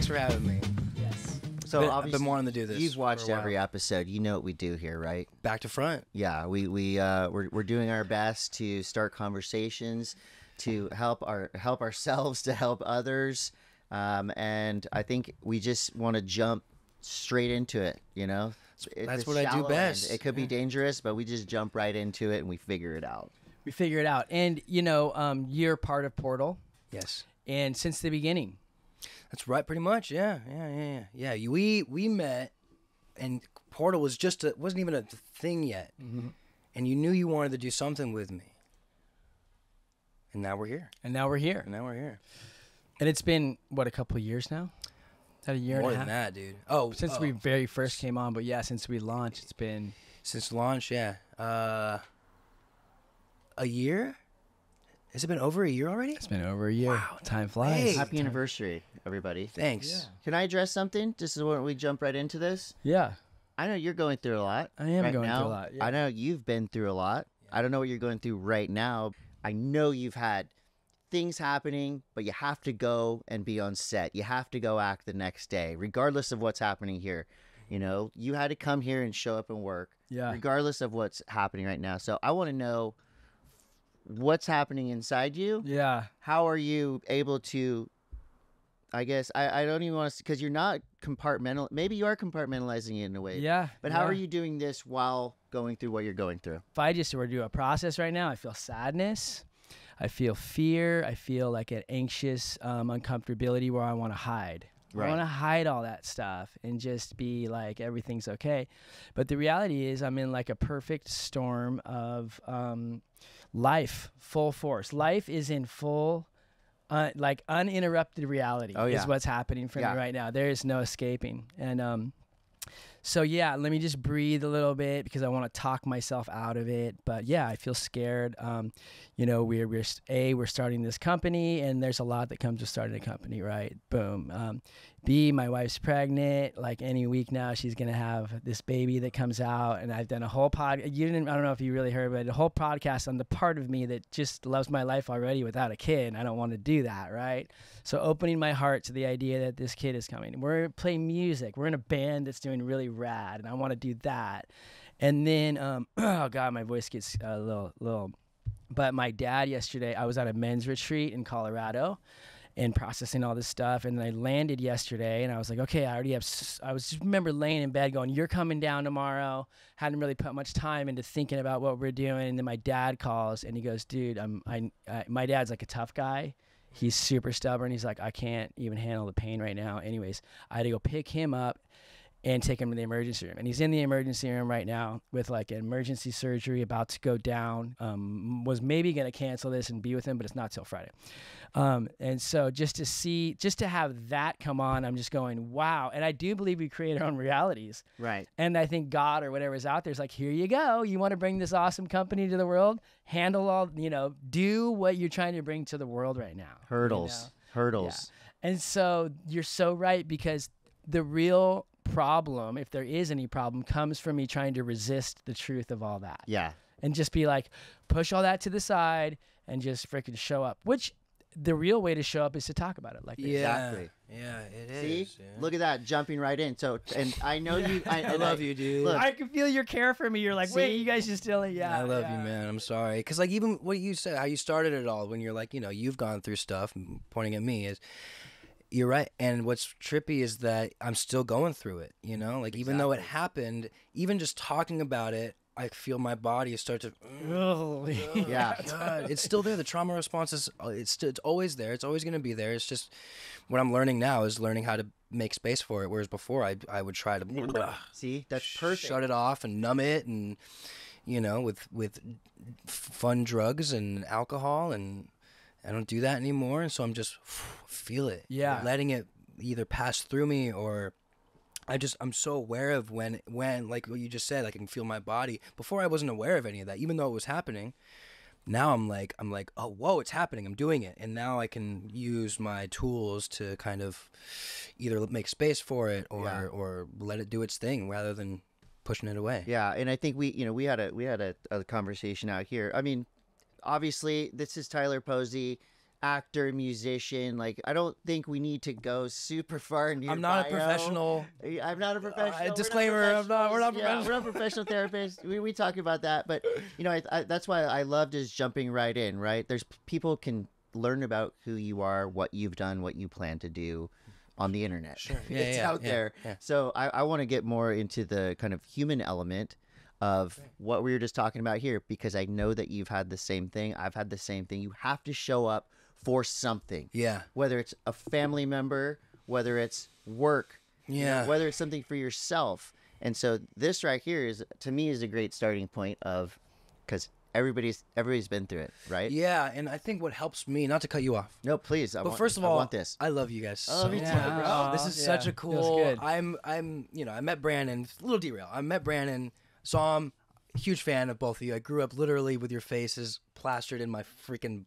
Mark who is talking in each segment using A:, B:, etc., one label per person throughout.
A: Thanks for having me.
B: Yes.
C: So
A: I've been wanting to do this.
C: You've watched
A: for a while.
C: every episode. You know what we do here, right?
A: Back to front.
C: Yeah, we're doing our best to start conversations, to help ourselves, to help others, and I think we just want to jump straight into it. You know,
A: That's
C: the
A: what I do
C: shallow
A: best.
C: end. It could be dangerous, but we just jump right into it and we figure it out.
B: We figure it out. And, you're part of Portal.
A: Yes.
B: And since the beginning.
A: That's right, pretty much. Yeah. We met, and Portal was wasn't even a thing yet.
B: Mm-hmm.
A: And you knew you wanted to do something with me. And now we're here.
B: And now we're here. And it's been, what, a couple of years now? Is that a year
A: More
B: and a
A: than
B: half?
A: that, dude.
B: Since we very first came on. But, yeah, since we launched, it's been...
A: Since launch, yeah. A year? Has it been over a year already?
B: It's been over a year.
A: Wow.
B: Time flies.
A: Hey.
C: Happy anniversary, everybody.
A: Thanks.
C: Can I address something? Just so we jump right into this.
B: Yeah.
C: I know you're going through a lot.
B: I am
C: right
B: going
C: now.
B: through a lot. Yeah.
C: I know you've been through a lot. I don't know what you're going through right now. I know you've had things happening, but you have to go and be on set. You have to go act the next day, regardless of what's happening here. You know, you had to come here and show up and work, regardless of what's happening right now. So I want to know what's happening inside you.
B: Yeah.
C: How are you able to, I guess, I don't even want to, because you're not maybe you are compartmentalizing it in a way.
B: Yeah.
C: But how are you doing this while going through what you're going through?
B: If I just were to do a process right now, I feel sadness. I feel fear. I feel like an anxious uncomfortability where I want to hide.
C: Right.
B: I want to hide all that stuff and just be like, everything's okay. But the reality is I'm in like a perfect storm of life, full force. Life is in full, like uninterrupted reality is what's happening for me right now. There is no escaping. And so, yeah, let me just breathe a little bit because I want to talk myself out of it. But, yeah, I feel scared. We're starting this company, and there's a lot that comes with starting a company, right? Boom. B, my wife's pregnant. Like any week now, she's going to have this baby that comes out. And I've done a whole I don't know if you really heard, but a whole podcast on the part of me that just loves my life already without a kid. And I don't want to do that, right? So opening my heart to the idea that this kid is coming. We're playing music. We're in a band that's doing really rad, and I want to do that. And then, oh God, my voice gets a little. But my dad yesterday, I was at a men's retreat in Colorado, and processing all this stuff, and then I landed yesterday, and I was like, okay, I just remember laying in bed going, you're coming down tomorrow. Hadn't really put much time into thinking about what we're doing, and then my dad calls, and he goes, dude, my dad's like a tough guy. He's super stubborn. He's like, I can't even handle the pain right now. Anyways, I had to go pick him up and take him to the emergency room. And he's in the emergency room right now with like an emergency surgery about to go down. Was maybe going to cancel this and be with him, but it's not till Friday. And so just to have that come on, I'm just going, wow. And I do believe we create our own realities.
C: Right.
B: And I think God or whatever's out there is like, here you go. You want to bring this awesome company to the world? Handle all, do what you're trying to bring to the world right now.
C: Hurdles.
B: Yeah. And so you're so right, because the real problem, if there is any problem, comes from me trying to resist the truth of all that.
C: Yeah.
B: And just be like, push all that to the side and just freaking show up, which the real way to show up is to talk about it like this.
C: Exactly.
A: Yeah, it
C: See?
A: is. Yeah.
C: Look at that, jumping right in. So, and I know you. I
A: love you, dude.
C: Look,
B: I can feel your care for me. You're like, wait, you guys just still, yeah.
A: I love you, man. I'm sorry. Because, like, even what you said, how you started it all, when you're like, you've gone through stuff, pointing at me, is you're right. And what's trippy is that I'm still going through it, Like, even though it happened, even just talking about it, I feel my body start to.
C: Yeah.
A: God, it's still there. The trauma response is. It's always there. It's always going to be there. It's just what I'm learning now is learning how to make space for it. Whereas before, I would try to.
C: See, that's perfect.
A: Shut it off and numb it, and with fun drugs and alcohol, and I don't do that anymore. And so I'm just feel it.
B: Yeah.
A: Letting it either pass through me or. I'm so aware of when like what you just said, I can feel my body. Before I wasn't aware of any of that, even though it was happening. Now I'm like, oh, whoa, it's happening. I'm doing it. And now I can use my tools to kind of either make space for it or let it do its thing rather than pushing it away.
C: Yeah. And I think we had a conversation out here. I mean, obviously this is Tyler Posey. actor, musician. Like, I don't think we need to go super far in your
A: I'm not a
C: bio.
A: professional.
C: I'm not a professional.
A: Disclaimer, we're not
C: We're not professional therapists. We talk about that, but you know, that's why I loved is jumping right in. Right, there's people can learn about who you are, what you've done, what you plan to do on the internet.
A: Sure.
C: It's out there.
A: Yeah.
C: So I want to get more into the kind of human element of what we were just talking about here, because I know that you've had the same thing. I've had the same thing. You have to show up for something.
A: Yeah.
C: Whether it's a family member, whether it's work, you know, whether it's something for yourself. And so this right here is, to me, is a great starting point of, because everybody's been through it, right?
A: Yeah, and I think what helps me, not to cut you off.
C: No, please.
A: First of all,
C: I want this.
A: I love you guys.
C: I love you too, bro.
A: This is such a cool.
B: Feels good.
A: I'm, you know, I met Brandon. Little derail. I met Brandon, saw him. Huge fan of both of you. I grew up literally with your faces plastered in my freaking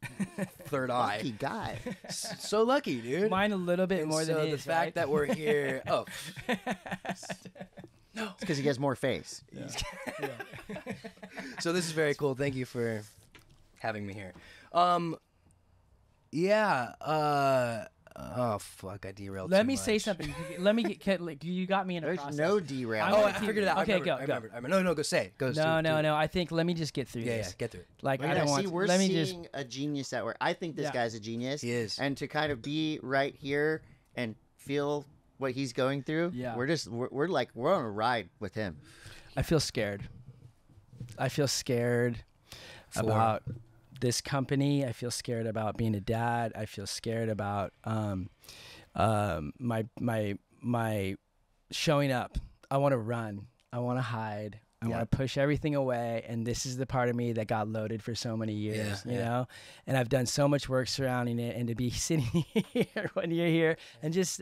A: third eye.
C: Lucky guy.
A: So lucky, dude.
B: Mine a little bit
A: And
B: more than
A: so
B: his,
A: the fact
B: right?
A: that we're here. Oh,
C: It's because he has more face.
A: so this is very cool. Thank you for having me here. Oh fuck! I derailed.
B: Let
A: too
B: me say
A: much.
B: something. Let me get. Like, you got me in a
C: There's
B: process.
C: no derail.
B: I
A: Oh,
B: wanna
A: I
B: keep-
A: figured it out.
B: Okay,
A: I remember,
B: go.
A: I remember. No, go say it. Go.
B: No. I think let me just get through
A: Yeah,
B: this.
A: get through it.
B: Like, I
C: Yeah,
B: don't want.
C: see, we're
B: let me
C: seeing
B: just.
C: a genius at work. I think this
B: Yeah.
C: guy's a genius.
A: He is.
C: And to kind of be right here and feel what he's going through,
B: Yeah.
C: we're on a ride with him.
B: I feel scared. I feel scared
A: For?
B: about this company. I feel scared about being a dad. I feel scared about my showing up. I want to run. I want to hide. I want to push everything away, and this is the part of me that got loaded for so many years, you know? And I've done so much work surrounding it, and to be sitting here when you're here, and just,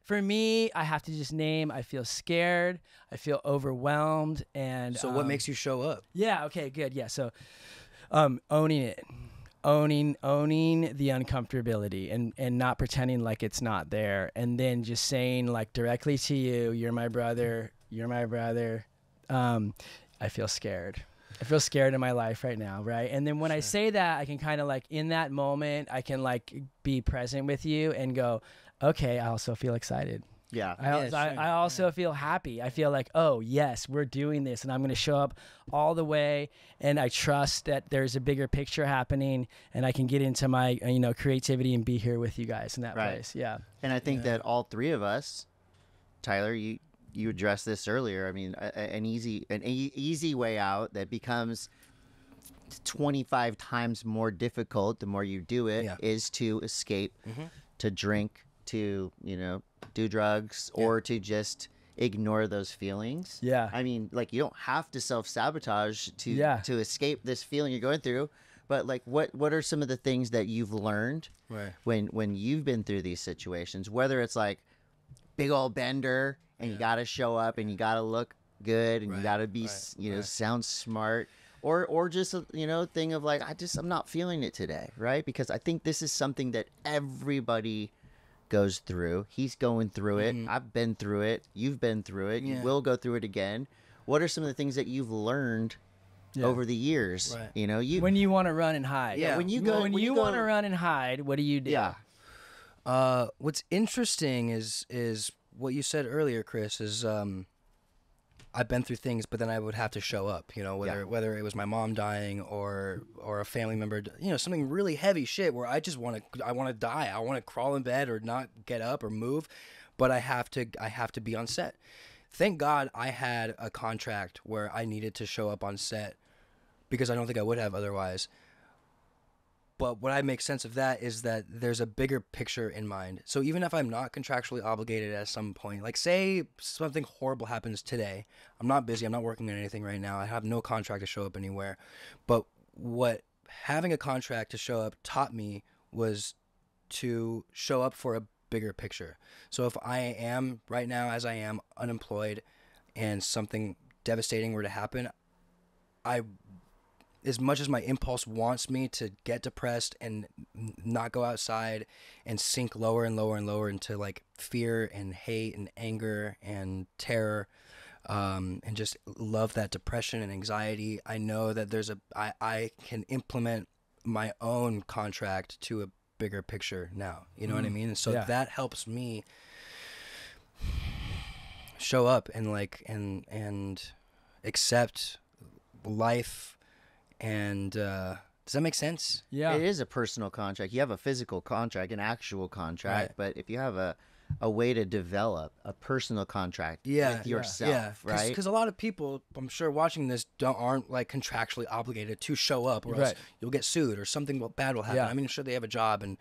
B: for me, I have to just name, I feel scared, I feel overwhelmed, and...
A: So what makes you show up?
B: Yeah, okay, good, yeah, so owning it. Owning the uncomfortability and not pretending like it's not there, and then just saying like directly to you, you're my brother. I feel scared. I feel scared in my life right now, right? And then when I say that, I can kind of like in that moment, I can like be present with you and go, okay, I also feel excited.
C: Yeah.
B: I also feel happy. I feel like, oh, yes, we're doing this, and I'm going to show up all the way, and I trust that there's a bigger picture happening, and I can get into my, creativity and be here with you guys in that place. Yeah.
C: And I think that all three of us, Tyler, you addressed this earlier. I mean, an easy way out that becomes 25 times more difficult the more you do it is to escape, to drink, to, do drugs, or to just ignore those feelings.
B: Yeah.
C: I mean, like, you don't have to self-sabotage to escape this feeling you're going through, but like what are some of the things that you've learned when you've been through these situations, whether it's like big old bender and you got to show up and you got to look good and you got to be sound smart, or just a thing of like, I'm not feeling it today, right? Because I think this is something that everybody goes through. He's going through it. I've been through it. You've been through it. You will go through it again. What are some of the things that you've learned over the years? Right.
B: When you want to run and hide.
C: Yeah. When you
B: want to run and hide, what do you do?
C: Yeah.
A: What's interesting is what you said earlier, Chris, is I've been through things, but then I would have to show up, whether it was my mom dying or a family member, something really heavy shit where I want to die. I want to crawl in bed or not get up or move, but I have to be on set. Thank God I had a contract where I needed to show up on set because I don't think I would have otherwise. But what I make sense of that is that there's a bigger picture in mind. So even if I'm not contractually obligated at some point, like say something horrible happens today, I'm not busy, I'm not working on anything right now, I have no contract to show up anywhere. But what having a contract to show up taught me was to show up for a bigger picture. So if I am right now, as I am, unemployed and something devastating were to happen, as much as my impulse wants me to get depressed and not go outside and sink lower and lower and lower into like fear and hate and anger and terror, and just love that depression and anxiety, I know that I can implement my own contract to a bigger picture now. You know what I mean? And so
B: Yeah.
A: that helps me show up and like and accept life. And does that make sense?
B: Yeah.
C: It is a personal contract. You have a physical contract, an actual contract,
A: Right.
C: but if you have a way to develop a personal contract
A: Yeah,
C: with yourself, right?
A: Because a lot of people, I'm sure, watching this aren't like contractually obligated to show up, or else
B: Right.
A: you'll get sued or something bad will happen.
B: Yeah.
A: I mean, sure, they have a job and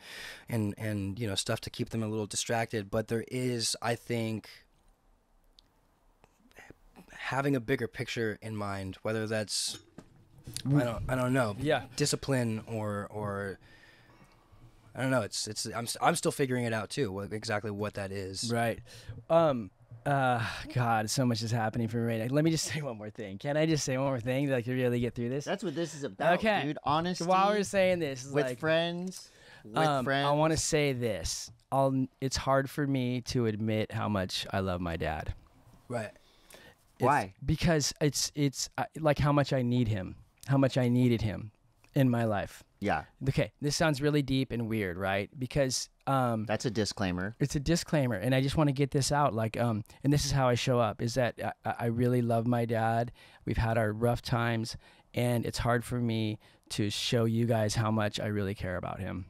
A: you know, stuff to keep them a little distracted, but there is, I think, having a bigger picture in mind, whether that's I don't know,
B: Yeah.
A: discipline or I don't know. I'm still figuring it out too. Exactly what that is.
B: Right. God, so much is happening for me right now. Let me just say one more thing. Can I just say one more thing to like really get through this?
C: That's what this is about,
B: Okay.
C: dude. Honesty.
B: While we're saying this,
C: with
B: like,
C: friends.
B: I want to say this. It's hard for me to admit how much I love my dad.
A: Right.
C: Why?
B: Because it's like how much I need him, how much I needed him in my life.
C: Yeah,
B: Okay, this sounds really deep and weird, right? Because
C: that's a disclaimer.
B: it's a disclaimer, and I just want to get this out. Like, and this is how I show up: is that I really love my dad. We've had our rough times, and it's hard for me to show you guys how much I really care about him.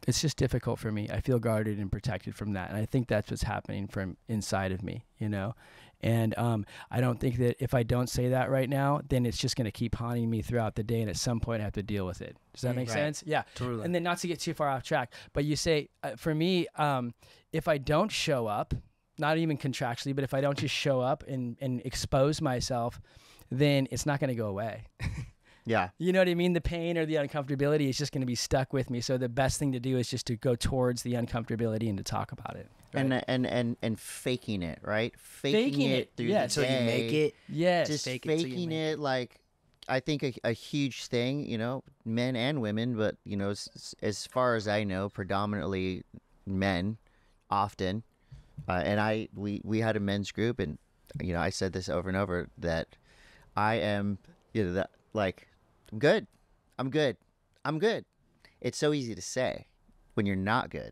B: It's just difficult for me. I feel guarded and protected from that, and I think that's what's happening from inside of me, you know. And I don't think that if I don't say that right now, then it's just going to keep haunting me throughout the day, and at some point I have to deal with it. Does that make
A: Right.
B: sense? Yeah.
A: Totally.
B: And then not to get too far off track, but you say, for me, if I don't show up, not even contractually, but if I don't just show up and expose myself, then it's not going to go away.
C: Yeah,
B: You know what I mean? The pain or the uncomfortability is just going to be stuck with me. So the best thing to do is just to go towards the uncomfortability and to talk about it. Right?
C: and faking it, right? Faking it through
B: yeah,
C: the
A: Until
C: day.
A: you make it.
B: Yes.
C: Just
A: fake it till you
C: faking
A: make
C: it, like I think a huge thing, you know, men and women, but you know, as far as I know, predominantly men, often. And we had a men's group, and you know, I said this over and over that I am, you know, that like I'm good. It's so easy to say when you're not good.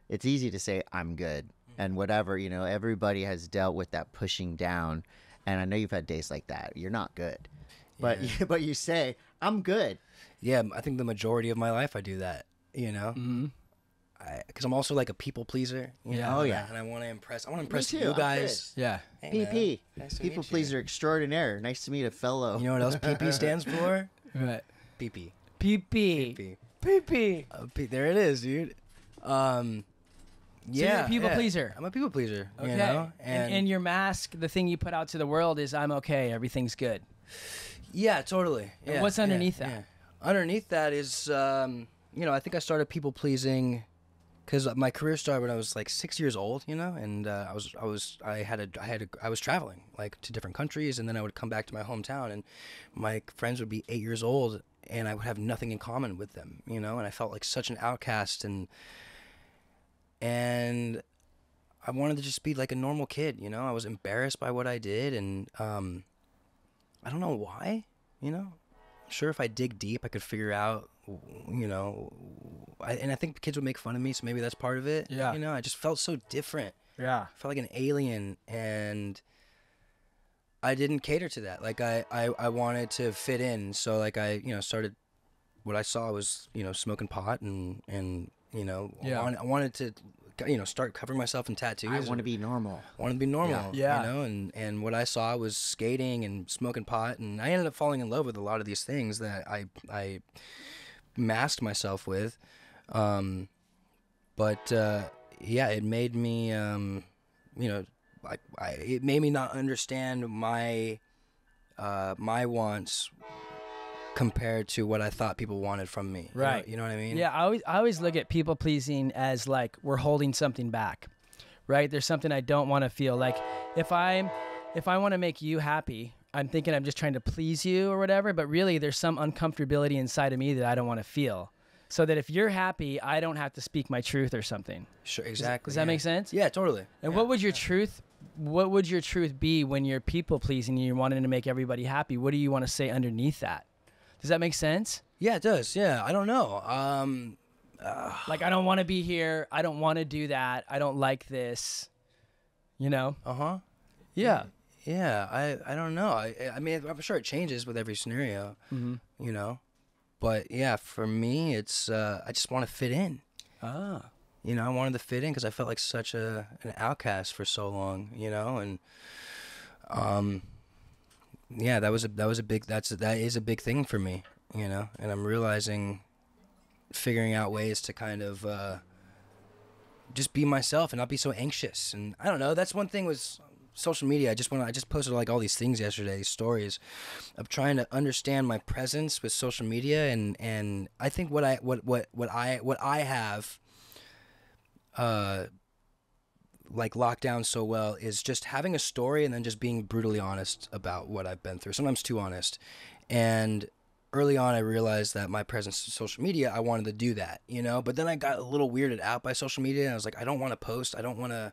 C: It's easy to say I'm good and whatever, you know, everybody has dealt with that pushing down, and I know you've had days like that. You're not good. But
A: Yeah.
C: but you say I'm good.
A: Yeah, I think the majority of my life I do that. You know,
B: Mm-hmm.
A: because I'm also like a people pleaser. You
B: Yeah.
A: know?
C: Oh, yeah.
A: And I want to impress. I want to impress
C: too,
A: you
C: I'm
A: guys.
B: Yeah.
A: Hey, man,
C: PP.
A: nice to
C: People
A: meet you.
C: pleaser extraordinaire. Nice to meet a fellow.
A: You know what else PP stands for?
B: Right.
A: PP.
B: PP.
A: PP.
B: PP.
A: There it is, dude.
B: you're a people pleaser.
A: I'm a people pleaser.
B: Okay.
A: You know?
B: And your mask, the thing you put out to the world is I'm okay. Everything's good.
A: Yeah, totally.
B: And
A: Yeah,
B: what's underneath
A: yeah,
B: that?
A: yeah. Underneath that is, you know, I think I started people pleasing because my career started when I was like 6 years old, you know, and I was traveling like to different countries, and then I would come back to my hometown, and my friends would be 8 years old, and I would have nothing in common with them, you know, and I felt like such an outcast, and I wanted to just be like a normal kid, you know. I was embarrassed by what I did, and I don't know why, you know. I'm sure if I dig deep, I could figure out, you know, and I think kids would make fun of me, so maybe that's part of it.
B: Yeah.
A: You know, I just felt so different.
B: Yeah.
A: I felt like an alien, and I didn't cater to that. Like I wanted to fit in, so like I, you know, started. What I saw was, you know, smoking pot and you know,
B: Yeah.
A: I wanted to, you know, start covering myself in tattoos.
C: I want to be normal.
A: Wanted to be normal.
B: Yeah.
A: You know, and what I saw was skating and smoking pot, and I ended up falling in love with a lot of these things that I masked myself with. But yeah, it made me, you know, it made me not understand my wants compared to what I thought people wanted from me.
B: Right.
A: You know what I mean?
B: Yeah, I always look at people pleasing as like we're holding something back, right? There's something I don't want to feel. Like if I want to make you happy, I'm thinking I'm just trying to please you or whatever, but really there's some uncomfortability inside of me that I don't want to feel. So that if you're happy, I don't have to speak my truth or something.
A: Sure. Exactly.
B: Does that make sense?
A: Yeah, totally.
B: And
A: Yeah.
B: what would your truth be when you're people pleasing and you're wanting to make everybody happy? What do you want to say underneath that? Does that make sense?
A: Yeah, it does. Yeah, I don't know.
B: Like, I don't want to be here. I don't want to do that. I don't like this. You know?
A: Uh-huh.
B: Yeah.
A: Yeah, I don't know. I mean, I'm sure it changes with every scenario, you know? But yeah, for me, it's, I just want to fit in.
B: Ah.
A: You know, I wanted to fit in because I felt like such an outcast for so long, you know? And, yeah, that is a big thing for me, you know? And I'm figuring out ways to kind of, just be myself and not be so anxious. And I don't know, that's one thing with social media. I just posted like all these things yesterday, these stories of trying to understand my presence with social media, and I think what I have like locked down so well is just having a story and then just being brutally honest about what I've been through, sometimes too honest. And early on I realized that my presence in social media, I wanted to do that, you know, but then I got a little weirded out by social media, and I was like, I don't want to post, I don't want to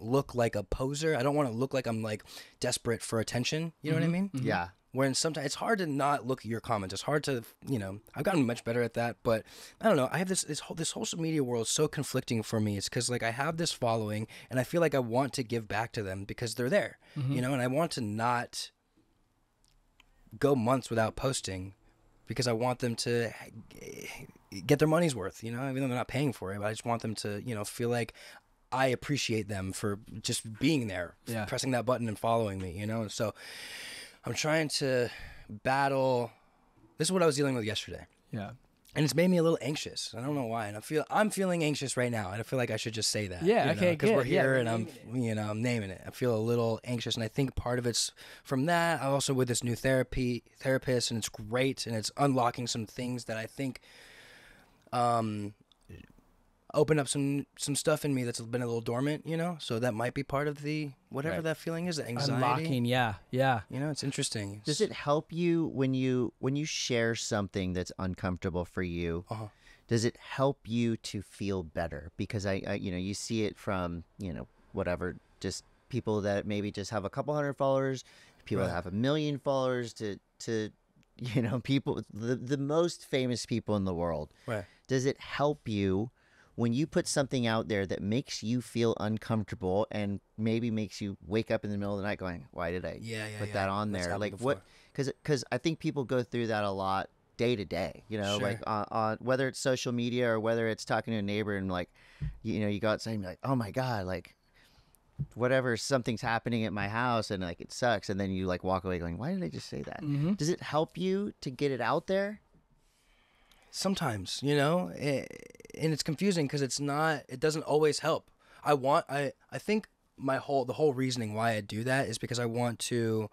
A: look like a poser. I don't want to look like I'm like desperate for attention. You know what I mean?
B: Mm-hmm.
C: Yeah.
A: When sometimes it's hard to not look at your comments. It's hard to, you know, I've gotten much better at that, but I don't know. I have this social media world is so conflicting for me. It's because like I have this following and I feel like I want to give back to them because they're there, you know, and I want to not go months without posting because I want them to get their money's worth, you know, even though they're not paying for it, but I just want them to, you know, feel like I appreciate them for just being there, pressing that button and following me, you know? So I'm trying to battle. This is what I was dealing with yesterday.
B: Yeah.
A: And it's made me a little anxious. I don't know why. And I'm feeling anxious right now. And I feel like I should just say that.
B: Yeah,
A: you
B: okay,
A: because
B: good.
A: we're here
B: Yeah,
A: and I'm naming it. I feel a little anxious, and I think part of it's from that. I also with this new therapist, and it's great, and it's unlocking some things that I think open up some stuff in me that's been a little dormant, you know? So that might be part of the whatever that feeling is, the anxiety.
B: Unlocking, yeah.
A: You know, it's interesting.
C: Does it help you when you share something that's uncomfortable for you? Does it help you to feel better? Because I you know, you see it from, you know, whatever, just people that maybe just have a couple hundred followers, people that have 1 million followers, to you know, people, the most famous people in the world.
A: Right.
C: Does it help you when you put something out there that makes you feel uncomfortable and maybe makes you wake up in the middle of the night going, why did I put that on there? Like what? Because I think people go through that a lot day to day, you know, like on whether it's social media or whether it's talking to a neighbor and like, you know, you go outside and be like, oh my God, like whatever, something's happening at my house and like it sucks. And then you like walk away going, why did I just say that? Does it help you to get it out there?
A: Sometimes, you know, and it's confusing because it doesn't always help. I think the whole reasoning why I do that is because I want to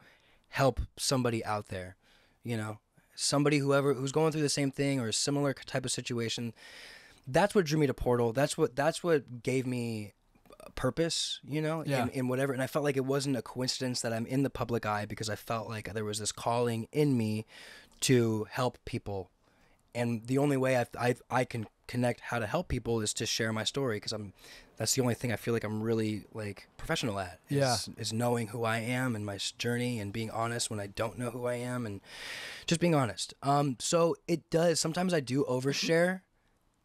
A: help somebody out there, you know, somebody who's going through the same thing or a similar type of situation. That's what drew me to Portal. That's what gave me purpose, you know, in whatever. And I felt like it wasn't a coincidence that I'm in the public eye because I felt like there was this calling in me to help people. And the only way I can connect how to help people is to share my story, because that's the only thing I feel like I'm really like professional at is knowing who I am and my journey and being honest when I don't know who I am and just being honest. So it does, sometimes I do overshare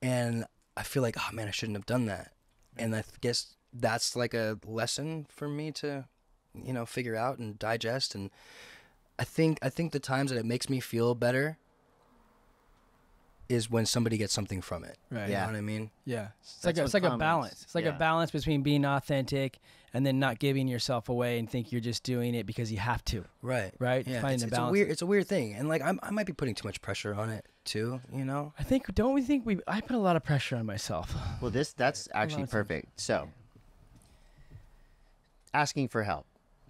A: and I feel like, oh man, I shouldn't have done that. And I guess that's like a lesson for me to, you know, figure out and digest. And I think the times that it makes me feel better is when somebody gets something from it.
B: Right.
A: You know what I mean?
B: Yeah. It's like a balance. It's like a balance between being authentic and then not giving yourself away and think you're just doing it because you have to.
A: Right.
B: Right?
A: Yeah.
B: Finding the balance.
A: It's a weird thing. And like I might be putting too much pressure on it too, you know?
B: I think I put a lot of pressure on myself.
C: Well, that's actually perfect. So asking for help.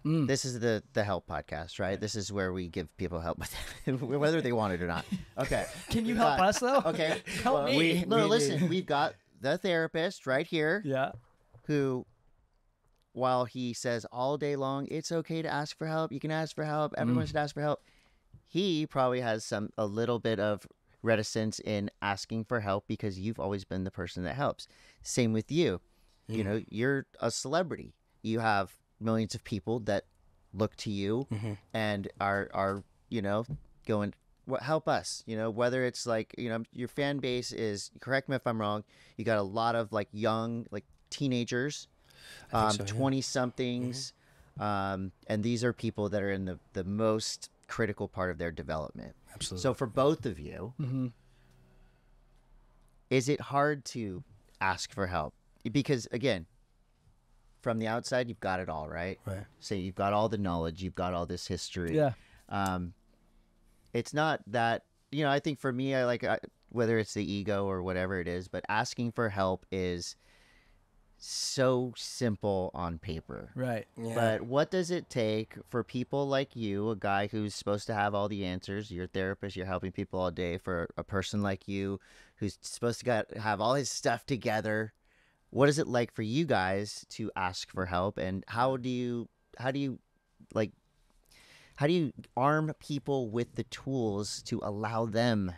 C: This is the help podcast, right? This is where we give people help with whether they want it or not. Okay.
B: Can you help us though?
C: Okay.
B: Help me.
C: Listen, we've got the therapist right here.
B: Yeah.
C: Who, while he says all day long, it's okay to ask for help. You can ask for help. Everyone should ask for help. He probably has a little bit of reticence in asking for help because you've always been the person that helps. Same with you. You know, you're a celebrity. You have millions of people that look to you and are you know, going, help us, whether it's like, your fan base is, correct me if I'm wrong, you got a lot of like young, like teenagers,
A: I think so, yeah.
C: 20 somethings. And these are people that are in the most critical part of their development.
A: Absolutely.
C: So for both of you, is it hard to ask for help? Because again, from the outside, you've got it all, right?
A: Right.
C: So you've got all the knowledge, you've got all this history.
B: Yeah.
C: It's not that, I think for me, whether it's the ego or whatever it is, but asking for help is so simple on paper.
B: Right.
A: Yeah.
C: But what does it take for people like you, a guy who's supposed to have all the answers, you're a therapist, you're helping people all day, for a person like you who's supposed to have all his stuff together? What is it like for you guys to ask for help, and how do you arm people with the tools to allow them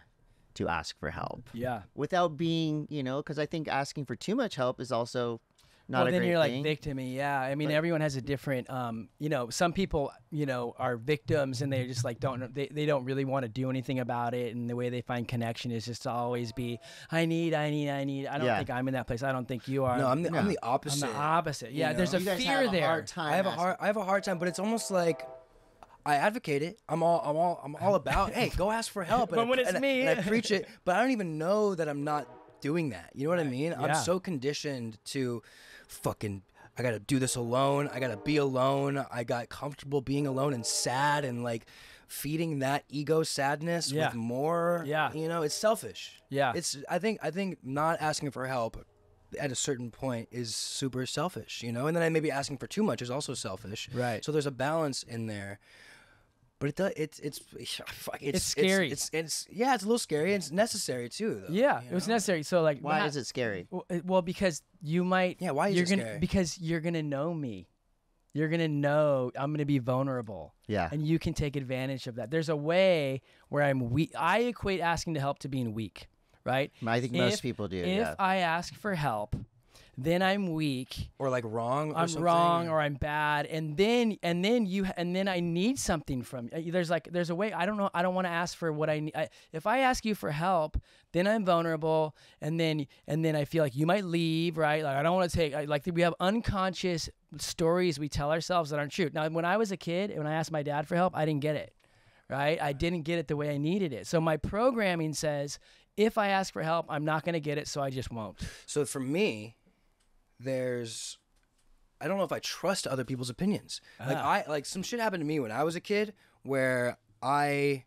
C: to ask for help?
B: Yeah.
C: Without being, because I think asking for too much help is also not a
B: then
C: great
B: you're
C: thing.
B: like victim-y. Yeah. I mean,
C: But-
B: everyone has a different, some people, are victims and they just like they don't really want to do anything about it. And the way they find connection is just to always be, I need. I don't
C: Yeah.
B: think I'm in that place. I don't think you are.
A: No, I'm the
B: I'm
A: opposite.
B: the opposite. Yeah.
A: know?
B: There's a
C: You guys
B: fear
C: have a
B: there.
C: hard time
A: I have
C: asking.
A: a hard time, but it's almost like I advocate it. I'm all about, hey, go ask for help.
B: But when it's me-
A: and I preach it, but I don't even know that I'm not doing that. You know what I mean?
B: Yeah.
A: I'm so conditioned to I gotta do this alone. I gotta be alone. I got comfortable being alone and sad and like feeding that ego sadness
B: Yeah.
A: with more.
B: Yeah.
A: It's selfish.
B: Yeah.
A: I think not asking for help at a certain point is super selfish, and then maybe asking for too much is also selfish.
B: Right.
A: So there's a balance in there. But it's
B: scary.
A: It's a little scary. And it's necessary too, though.
B: Yeah.
A: you
B: It was
A: know?
B: necessary. So like,
C: Why is it scary?
B: Well, because you might.
A: Yeah, why is
B: you're
A: it
B: gonna,
A: scary?
B: Because you're gonna know me. You're gonna know I'm gonna be vulnerable.
C: Yeah.
B: And you can take advantage of that. There's a way where I'm weak. I equate asking to help to being weak, right?
C: I think most people do.
B: If
C: Yeah.
B: I ask for help, then I'm weak.
A: Or like wrong. Or
B: I'm
A: something,
B: wrong or I'm bad, and then I need something from you. There's a way. I don't know. I don't want to ask for what I need. If I ask you for help, then I'm vulnerable, and then I feel like you might leave, right? Like I don't want to take. We have unconscious stories we tell ourselves that aren't true. Now, when I was a kid, when I asked my dad for help, I didn't get it, right? I didn't get it the way I needed it. So my programming says, if I ask for help, I'm not going to get it, so I just won't.
A: So for me, I don't know if I trust other people's opinions. Like some shit happened to me when I was a kid where I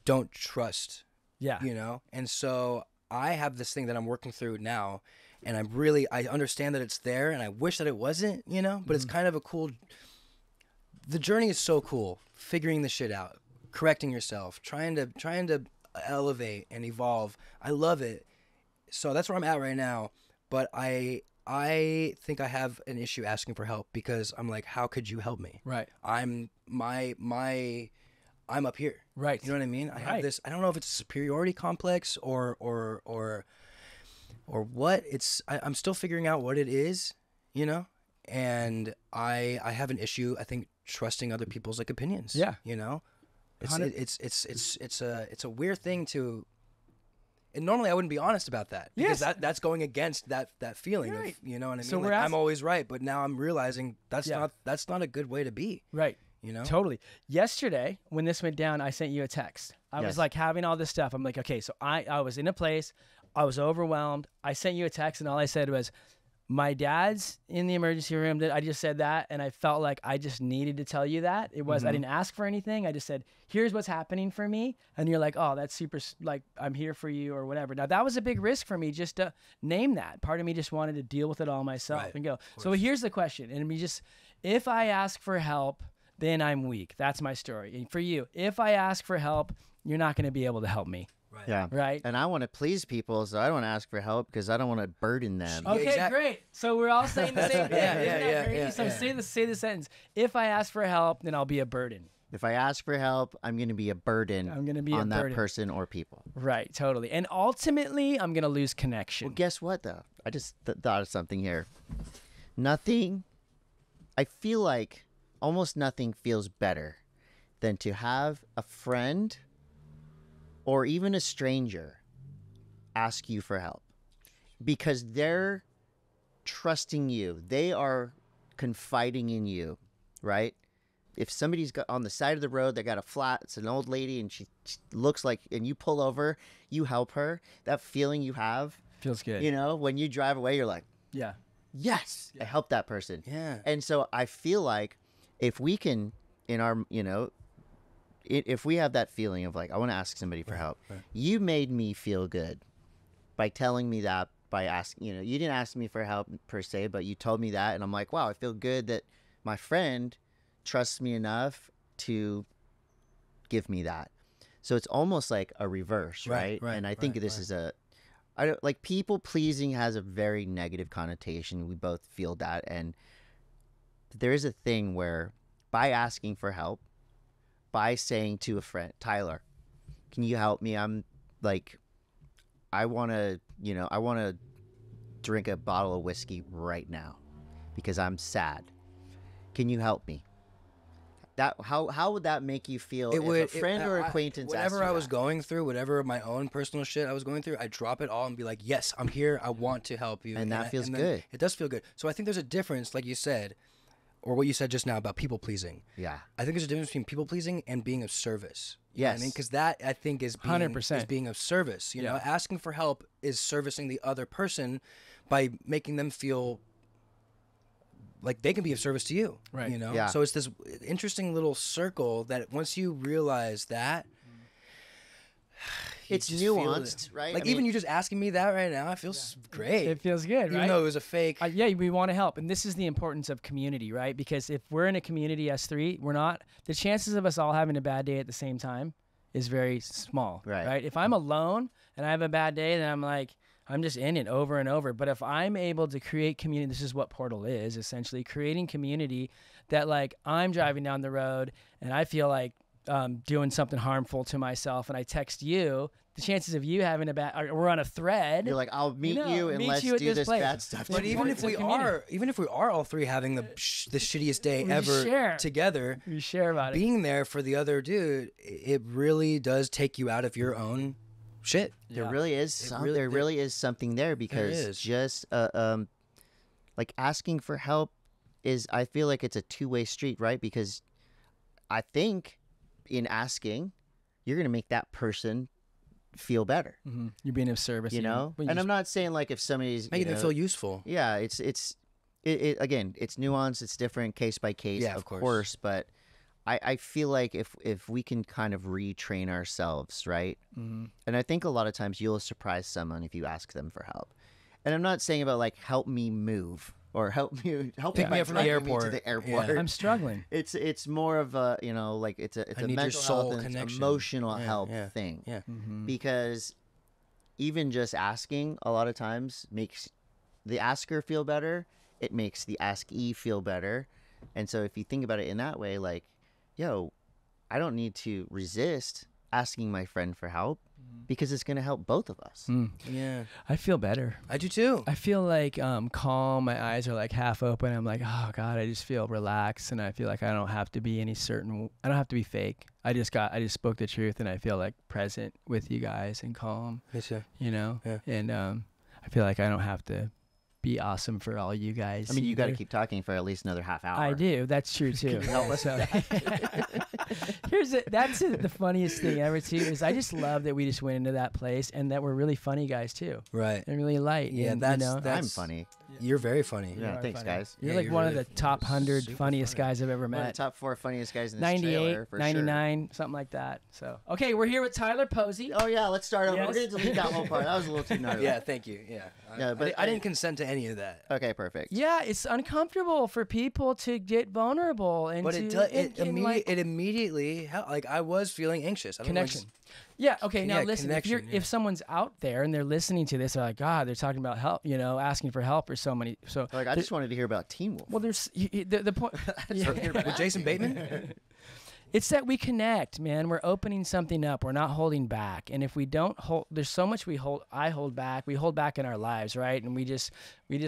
A: don't trust,
B: Yeah.
A: and so I have this thing that I'm working through now, and I understand that it's there, and I wish that it wasn't, but it's kind of the journey is so cool, figuring the shit out, correcting yourself, trying to elevate and evolve. I love it. So that's where I'm at right now, but I think I have an issue asking for help because I'm like, how could you help me?
B: Right.
A: I'm up here.
B: Right.
A: You know what I mean? I have
B: Right.
A: this. I don't know if it's a superiority complex or what. I'm still figuring out what it is. And I have an issue. I think trusting other people's opinions.
B: Yeah.
A: It's a weird thing to. And normally I wouldn't be honest about that because
B: Yes.
A: that's going against that feeling
B: Right.
A: of, you know what I mean?
B: So
A: Like,
B: we're
A: I'm always right, but now I'm realizing that's
B: Yeah.
A: not a good way to be,
B: Right.
A: Totally.
B: Yesterday, when this went down, I sent you a text. I
C: Yes.
B: was like having all this stuff. I'm like, okay, so I was in a place. I was overwhelmed. I sent you a text, and all I said was, my dad's in the emergency room. I just said that, and I felt like I just needed to tell you that. It was, I didn't ask for anything. I just said, here's what's happening for me. And you're like, oh, that's super, like, I'm here for you or whatever. Now, that was a big risk for me just to name that. Part of me just wanted to deal with it all myself
A: Right.
B: and go. So here's the question. And if I ask for help, then I'm weak. That's my story. And for you, if I ask for help, you're not going to be able to help me.
A: Right.
C: Yeah.
B: Right?
C: And I want to please people, so I don't want to ask for help because I don't want to burden them.
B: Okay, great. So we're all saying the same thing.
A: Yeah,
B: Isn't that
A: yeah,
B: crazy?
A: yeah,
B: So
A: yeah.
B: say the sentence. If I ask for help, then I'll be a burden.
C: If I ask for help, I'm going to be a burden
B: I'm gonna be a
C: on that
B: burden.
C: person or people.
B: Right, totally. And ultimately, I'm going to lose connection.
C: Well, guess what, though? I just thought of something here. I feel like almost nothing feels better than to have a friend or even a stranger ask you for help, because they're trusting you, they are confiding in you, right? If somebody's got on the side of the road, they got a flat, it's an old lady, and she looks like, and you pull over, you help her, that feeling you have,
B: Feels good.
C: you know, when you drive away, you're like,
B: Yeah.
C: yes, I helped that person.
A: Yeah.
C: And so I feel like if we can, in our, you know, if we have that feeling of like, I want to ask somebody for help, you made me feel good by telling me that, by asking, you know, you didn't ask me for help per se, but you told me that. And I'm like, wow, I feel good that my friend trusts me enough to give me that. So it's almost like a reverse, right? And I think this is I don't, like, people pleasing has a very negative connotation. We both feel that. And there is a thing where by asking for help, by saying to a friend, Tyler, can you help me? I'm like, I want to drink a bottle of whiskey right now because I'm sad. Can you help me? That how would that make you feel if a friend or acquaintance asked
A: whatever
C: you
A: I was
C: that?
A: going through, whatever my own personal shit I was going through, I drop it all and be like, yes, I'm here. I want to help you.
C: And that feels
A: then
C: good.
A: It does feel good. So I think there's a difference, like you said, or what you said just now about people pleasing.
C: Yeah.
A: I think there's a difference between people pleasing and being of service. You know what
C: Yes.
A: I mean, because that I think is being,
B: 100%.
A: is being of service. You know, asking for help is servicing the other person by making them feel like they can be of service to you.
B: Right.
A: You know.
C: Yeah.
A: So it's this interesting little circle that once you realize that.
C: It's
A: just feel
C: nuanced, right?
A: Like
C: I
A: even
C: mean,
A: you just asking me that right now, it feels great.
B: It feels good,
A: even
B: right?
A: though it was a fake.
B: Yeah, we want to help. And this is the importance of community, right? Because if we're in a community as three, the chances of us all having a bad day at the same time is very small, right? If I'm alone and I have a bad day, then I'm just in it over and over. But if I'm able to create community, this is what Portal is, essentially creating community that, like, I'm driving down the road and I feel like doing something harmful to myself and I text you, the chances of you having a bad, we're on a thread.
C: you're like, I'll meet you and
B: meet
C: let's
B: you at
C: do this
B: place.
C: bad stuff.
A: But even if we are all three having the shittiest day ever
B: share.
A: together,
B: We share about it.
A: being there for the other dude, it really does take you out of your own shit.
C: There really is there really is something there, because
A: is.
C: just like asking for help is, I feel like it's a two-way street, right? Because I think in asking, you're going to make that person feel better,
B: You're being of service,
C: you know? And I'm not saying like if somebody's
A: Making them feel useful.
C: yeah, it's again, it's nuanced, it's different case by case,
A: Yeah,
C: of
A: of course.
C: course, but I feel like if we can kind of retrain ourselves, right? And I think a lot of times you'll surprise someone if you ask them for help. And I'm not saying about like help me move or help
A: Pick
C: me
A: me
C: by
A: up from the
C: driving me
A: airport.
C: to the airport.
A: Yeah.
B: I'm struggling.
C: It's more of a, you know, like it's a
A: need your
C: mental
A: soul
C: health and
A: connection.
C: emotional
A: Yeah,
C: help
A: yeah,
C: thing.
A: Yeah.
C: Because even just asking a lot of times makes the asker feel better. It makes the askee feel better. And so if you think about it in that way, like, yo, I don't need to resist asking my friend for help because it's going to help both of us.
A: Yeah.
B: I feel better.
A: I do too.
B: I feel like calm. My eyes are like half open. I'm like, oh God, I just feel relaxed, and I feel like I don't have to be I don't have to be fake. I just spoke the truth, and I feel like present with you guys and calm.
A: Me too.
B: You know,
A: Yeah.
B: and I feel like I don't have to be awesome for all you guys.
C: I mean, you got to
B: either.
C: keep talking for at least another half hour.
B: I do. That's true too. So, that's the funniest thing ever too. Is I just love that we just went into that place and that we're really funny guys too.
A: Right.
B: And really light.
A: Yeah,
B: and,
A: that's
B: you know,
C: I'm funny.
A: You're very funny.
C: Yeah,
B: are
C: thanks,
B: funny.
C: guys.
B: You're
A: Yeah,
B: like
A: you're
B: one
A: really
B: of the top 100
A: super
B: funniest
A: funny.
B: guys I've ever
C: One of the
B: met.
C: top 4 funniest guys in this
B: 98,
C: trailer, for
B: 99, something like that. So, okay, we're here with Tyler Posey.
C: sure. Oh yeah, let's start over.
B: Yes.
C: We're going to delete that whole part. That was a little too gnarly.
A: Yeah, thank you. Yeah.
C: Yeah, but
A: I didn't consent to any of that.
C: Okay, perfect.
B: Yeah, it's uncomfortable for people to get vulnerable and
A: But
B: to
A: it immediately like I was feeling anxious. I don't know,
B: connection. Yeah. Okay. Now
A: Yeah,
B: listen.
A: connection,
B: If some's out there and they're listening to this, they're like, God, they're talking about help. You know, asking for help or so many. So
C: Like, I just wanted to hear about Teen Wolf.
B: well, there's the point.
A: With Jason Bateman.
B: It's that we connect, man. We're opening something up. We're not holding back. And if we don't hold, there's so much I hold back. We hold back in our lives, right? And we just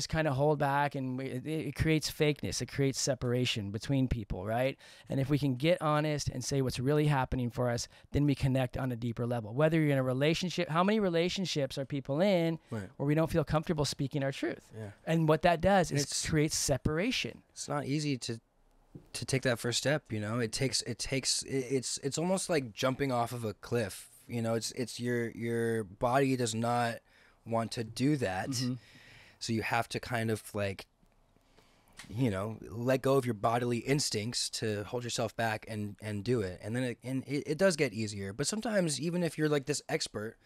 B: kind of hold back, and it creates fakeness. It creates separation between people, right? And if we can get honest and say what's really happening for us, then we connect on a deeper level. Whether you're in a relationship, how many relationships are people in where we don't feel comfortable speaking our truth? Yeah. And what that does is creates separation.
A: It's not easy to take that first step, you know. It's almost like jumping off of a cliff, you know. It's your body does not want to do that. So you have to kind of like, you know, let go of your bodily instincts to hold yourself back and do it. And then it does get easier. But sometimes, even if you're like this expert,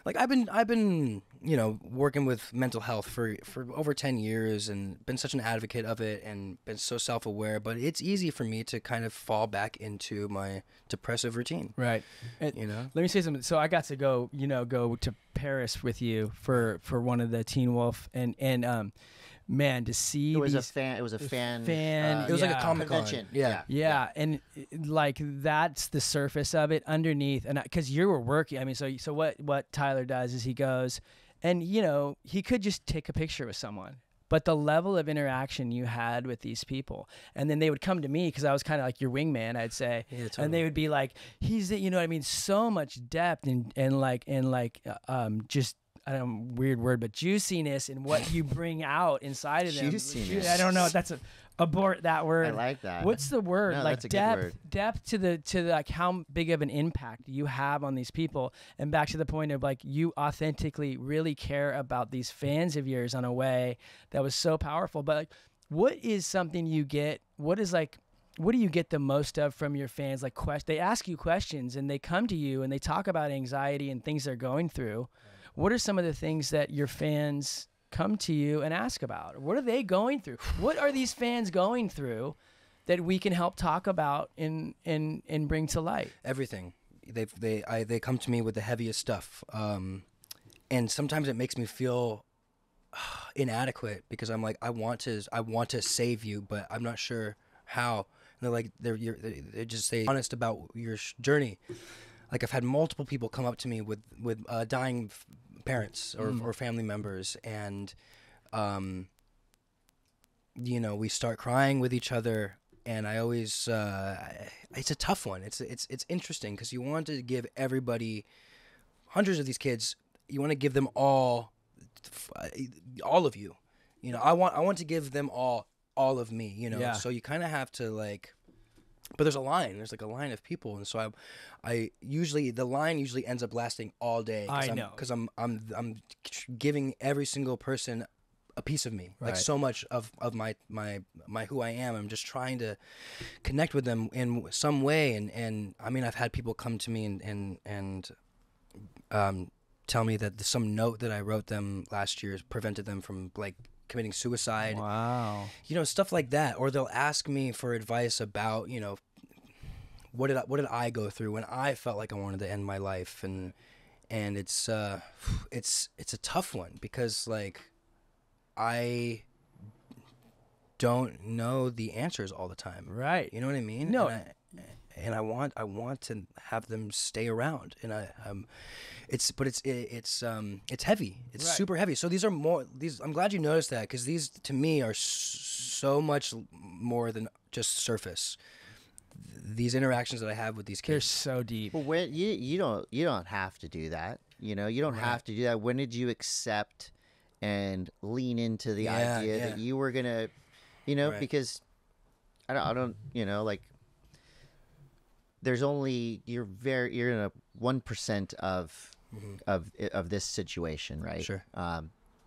A: like I've been, you know, working with mental health for over 10 years and been such an advocate of it and been so self-aware, but it's easy for me to kind of fall back into my depressive routine.
B: Right. And
A: you know,
B: let me say something. So I got to go to Paris with you for one of the Teen Wolf and man, to see
C: it was a fan. It was like a
A: Comic-Con.
B: Yeah. And like that's the surface of it underneath. And because you were working, I mean, so what Tyler does is he goes, and you know, he could just take a picture with someone, but the level of interaction you had with these people, and then they would come to me because I was kind of like your wingman, I'd say, and they would be like, you know what I mean, so much depth and just. I don't know, weird word, but juiciness in what you bring out inside of them.
C: Juiciness.
B: I don't know. That's abort that word.
C: I like that.
B: What's the word?
C: No,
B: like
C: that's a good word.
B: Depth to the like how big of an impact you have on these people, and back to the point of like you authentically really care about these fans of yours in a way that was so powerful. But like, what is something you get? What do you get the most of from your fans? Like they ask you questions and they come to you and they talk about anxiety and things they're going through. What are some of the things that your fans come to you and ask about? What are they going through? What are these fans going through that we can help talk about and bring to light?
A: Everything. They come to me with the heaviest stuff, and sometimes it makes me feel inadequate because I'm like, I want to save you, but I'm not sure how. And they're just honest about your journey. Like I've had multiple people come up to me with dying parents or family members, and you know, we start crying with each other, and I always it's a tough one. It's interesting because you want to give everybody, hundreds of these kids, you want to give them all of you. You know, I want to give them all of me. You know,
B: Yeah.
A: So you kind of have to like. But there's like a line of people, and so the line usually ends up lasting all day. Because I'm giving every single person a piece of me, like so much of my who I am. I'm just trying to connect with them in some way, and I mean, I've had people come to me and tell me that some note that I wrote them last year prevented them from like committing suicide.
B: Wow.
A: You know, stuff like that. Or they'll ask me for advice about, you know, what did I go through when I felt like I wanted to end my life, and it's a tough one because like I don't know the answers all the time.
B: Right.
A: You know what I mean?
B: No.
A: And I want to have them stay around, and it's heavy. It's super heavy. So I'm glad you noticed that, because these to me are so much more than just surface. These interactions that I have with these kids,
B: they're so deep.
C: Well, when you don't have to do that. You know, you don't have to do that. When did you accept and lean into the idea that you were gonna, you know, because I don't, you know, like. There's only you're in a 1% of this situation, right?
A: Sure.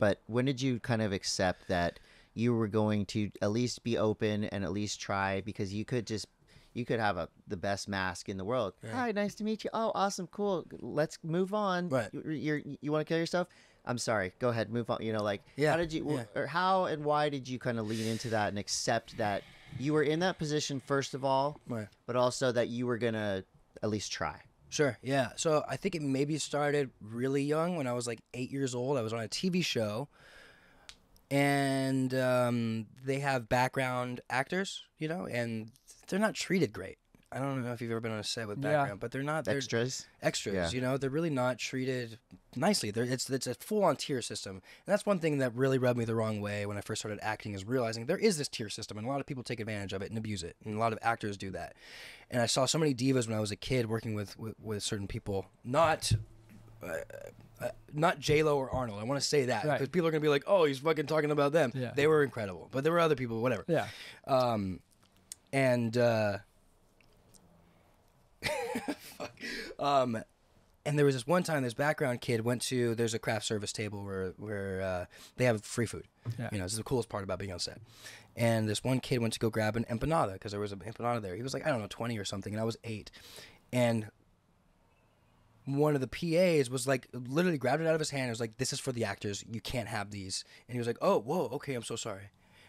C: But when did you kind of accept that you were going to at least be open and at least try, because you could have the best mask in the world. Right. Hi, nice to meet you. Oh, awesome, cool. Let's move on.
A: Right.
C: You want to kill yourself? I'm sorry. Go ahead, move on. You know, like how did you or how and why did you kind of lean into that and accept that you were in that position, first of all, but also that you were going to at least try?
A: Sure, yeah. So I think it maybe started really young when I was like 8 years old. I was on a TV show, and they have background actors, you know, and they're not treated great. I don't know if you've ever been on a set with
B: Yeah.
A: background, but they're not. They're
C: Extras.
A: extras.
C: Yeah.
A: You know, they're really not treated nicely. It's a full-on tier system, and that's one thing that really rubbed me the wrong way when I first started acting, is realizing there is this tier system, and a lot of people take advantage of it and abuse it, and a lot of actors do that. And I saw so many divas when I was a kid working with certain people, not J-Lo or Arnold. I want to say that because
B: Right.
A: people are gonna be like, "Oh, he's fucking talking about them."
B: Yeah.
A: They were incredible, but there were other people, whatever.
B: Yeah.
A: And and there was this one time this background kid went to, there's a craft service table where they have free food.
B: Yeah.
A: You know, this is the coolest part about being on set. And this one kid went to go grab an empanada because there was an empanada there. He was like, I don't know, 20 or something, and I was 8. And one of the PAs was like, literally grabbed it out of his hand and was like, this is for the actors. You can't have these. And he was like, oh, whoa, okay, I'm so sorry.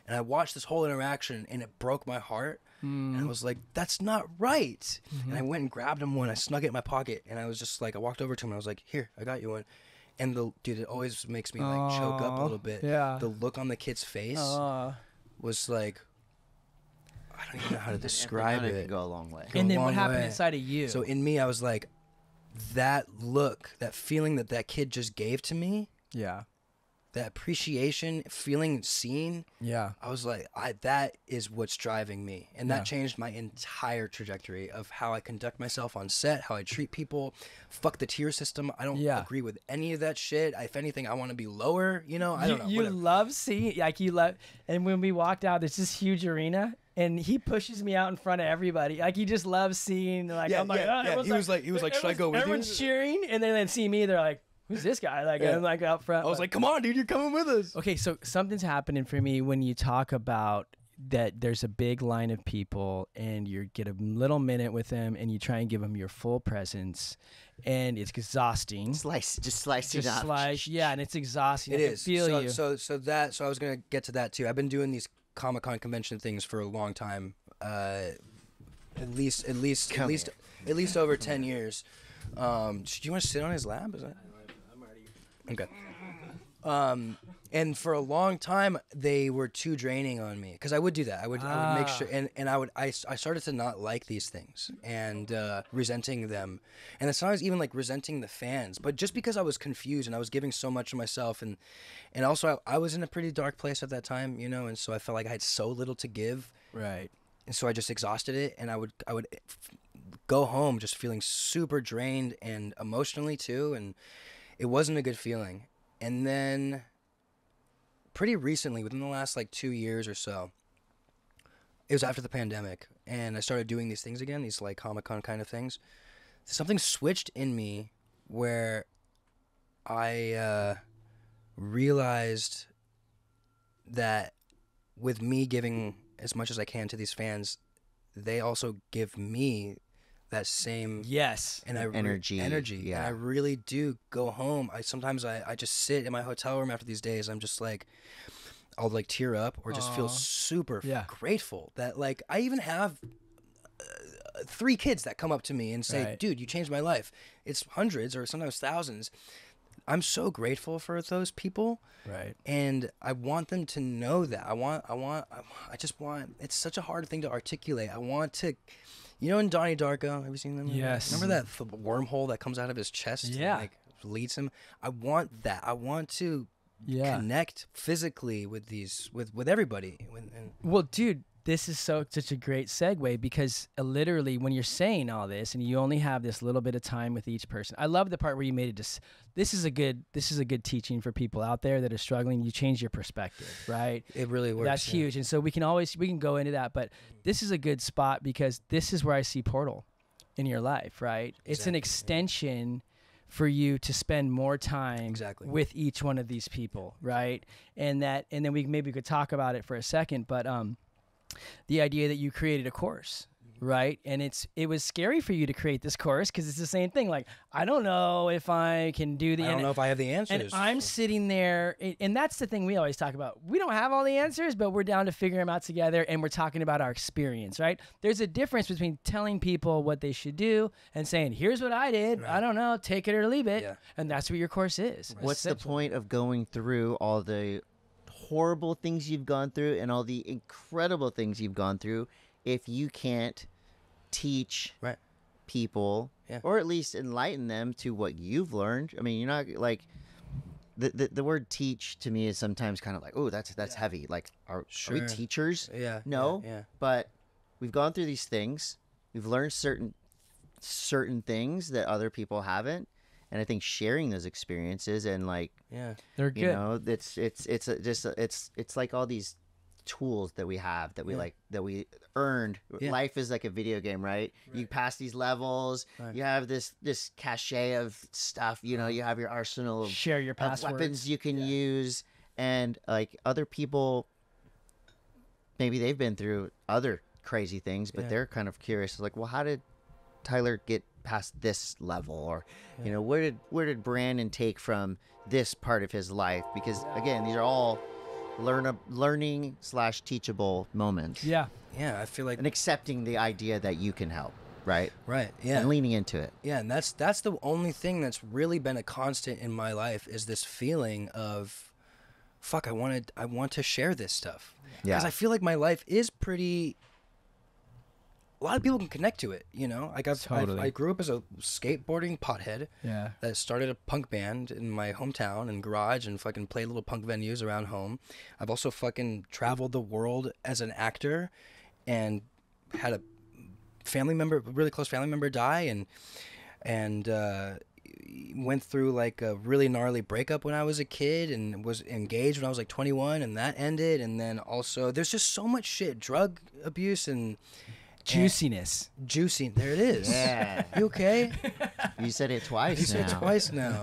A: And I watched this whole interaction, and it broke my heart. And I was like, that's not right. And I went and grabbed him one. I snuck it in my pocket, and I was just like, I walked over to him, and I was like, here, I got you one. And dude, it always makes me like choke up a little bit.
B: Yeah.
A: The look on the kid's face was like, I don't even know how to describe
C: Empanada
A: it.
C: could go a long way.
A: Go
B: And
A: a
B: then what
A: long
B: happened
A: way.
B: inside of you?
A: So in me, I was like, that look, that feeling that kid just gave to me,
B: yeah.
A: that appreciation, feeling seen,
B: Yeah.
A: I was like, that is what's driving me. And that
B: Yeah.
A: changed my entire trajectory of how I conduct myself on set, how I treat people. Fuck the tier system. I don't agree with any of that shit. If anything, I want to be lower, you know? I don't know.
B: You
A: whatever.
B: love seeing, like, you love, and when we walked out, there's this huge arena, and he pushes me out in front of everybody. Like, he just loves seeing, like,
A: Yeah,
B: I'm like,
A: yeah,
B: oh,
A: yeah.
B: everyone's
A: He was like, should I go with you?
B: Everyone's cheering, and then they see me, they're like, who's this guy? Like, I'm like out front.
A: I was like, come on, dude, you're coming with us.
B: Okay, so something's happening for me when you talk about that there's a big line of people and you get a little minute with them and you try and give them your full presence, and it's exhausting.
C: Just slice it up.
B: Yeah, and it's exhausting.
A: It
B: I can
A: is.
B: feel you.
A: So I was gonna get to that too. I've been doing these Comic-Con convention things for a long time. At least over 10 years. Do you want to sit on his lap? Is that? I'm already. Okay. And for a long time, they were too draining on me because I would do that. I would make sure, and I started to not like these things and resenting them, and sometimes even like resenting the fans. But just because I was confused and I was giving so much of myself, and also I was in a pretty dark place at that time, you know, and so I felt like I had so little to give,
B: Right.
A: and so I just exhausted it, and I would go home just feeling super drained and emotionally too, and it wasn't a good feeling. And then pretty recently, within the last like 2 years or so, it was after the pandemic, and I started doing these things again, these like Comic-Con kind of things. Something switched in me where I realized that with me giving as much as I can to these fans, they also give me that same
B: Yes.
A: and
C: Energy,
A: And I really do go home. I just sit in my hotel room after these days. I'm just like, I'll like tear up or just feel super grateful that like I even have 3 kids that come up to me and say,
B: Right.
A: dude, you changed my life. It's hundreds or sometimes thousands. I'm so grateful for those people.
B: Right.
A: And I want them to know that. I just want, it's such a hard thing to articulate. I want to, you know, in Donnie Darko, have you seen them?
B: Yes.
A: Remember that wormhole that comes out of his chest?
B: Yeah.
A: And, like, leads him? I want that. I want to connect physically with with everybody.
B: Well, dude, this is such a great segue because literally when you're saying all this and you only have this little bit of time with each person, I love the part where you made it. This is a good teaching for people out there that are struggling. You change your perspective, right?
A: It really works.
B: That's huge, and so we can go into that, but this is a good spot because this is where I see Portal in your life, right? It's an extension for you to spend more time with each one of these people, right? And then we could talk about it for a second, but the idea that you created a course, right? And it was scary for you to create this course because it's the same thing. Like, I don't know if I can do
A: I don't know if I have the answers.
B: And I'm sitting there, and that's the thing we always talk about. We don't have all the answers, but we're down to figure them out together, and we're talking about our experience, right? There's a difference between telling people what they should do and saying, here's what I did. Right. I don't know, take it or leave it. Yeah. And that's what your course is.
C: Right. What's the point of going through all the horrible things you've gone through and all the incredible things you've gone through if you can't teach
A: Right.
C: people,
A: Yeah.
C: or at least enlighten them to what you've learned. I mean, you're not like the word teach to me is sometimes kind of like, oh, that's heavy. Like, are we
A: Sure.
C: teachers?
A: Yeah.
C: No,
A: Yeah.
C: but we've gone through these things. We've learned certain things that other people haven't, and I think sharing those experiences and like,
A: Yeah.
B: They're good.
C: you know, it's like all these tools that we have that we
A: Yeah.
C: like that we earned.
A: Yeah.
C: Life is like a video game, right? You pass these levels,
A: Right.
C: you have this cachet of stuff, you know, you have your arsenal of,
B: Share your
C: of
B: passwords.
C: weapons you can use, and like other people, maybe they've been through other crazy things, but
A: Yeah.
C: they're kind of curious, like, well, how did Tyler get past this level, or you know, where did Brandon take from this part of his life? Because again, these are all learning / teachable moments.
B: Yeah.
A: Yeah. I feel like.
C: And accepting the idea that you can help, right?
A: Right. Yeah.
C: And leaning into it.
A: Yeah, and that's the only thing that's really been a constant in my life is this feeling of, fuck, I want to share this stuff.
C: Yeah.
A: Because I feel like my life is pretty. A lot of people can connect to it, you know. Like
B: Totally.
A: I grew up as a skateboarding pothead
B: Yeah.
A: that started a punk band in my hometown and garage and fucking played little punk venues around home. I've also fucking traveled the world as an actor, and had a really close family member die, and went through like a really gnarly breakup when I was a kid, and was engaged when I was like 21, and that ended. And then also there's just so much shit, drug abuse and
B: Juiciness.
A: juicing. There it is.
C: Yeah.
A: You okay?
C: You said it twice.
A: You said it
C: now.
A: twice now.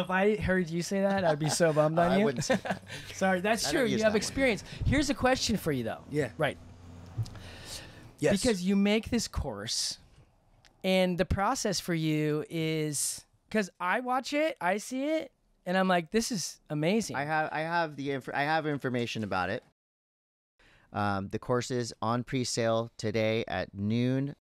B: If I heard you say that, I'd be so bummed on
C: I
B: you.
C: wouldn't say that.
B: Sorry, that's
C: I
B: true.
C: don't
B: You
C: use
B: have
C: that one.
B: experience. Here's a question for you, though.
A: Yeah.
B: Right.
A: Yes.
B: Because you make this course, and the process for you is because I watch it, I see it, and I'm like, this is amazing.
C: I have information about it. The course is on pre-sale today at noon,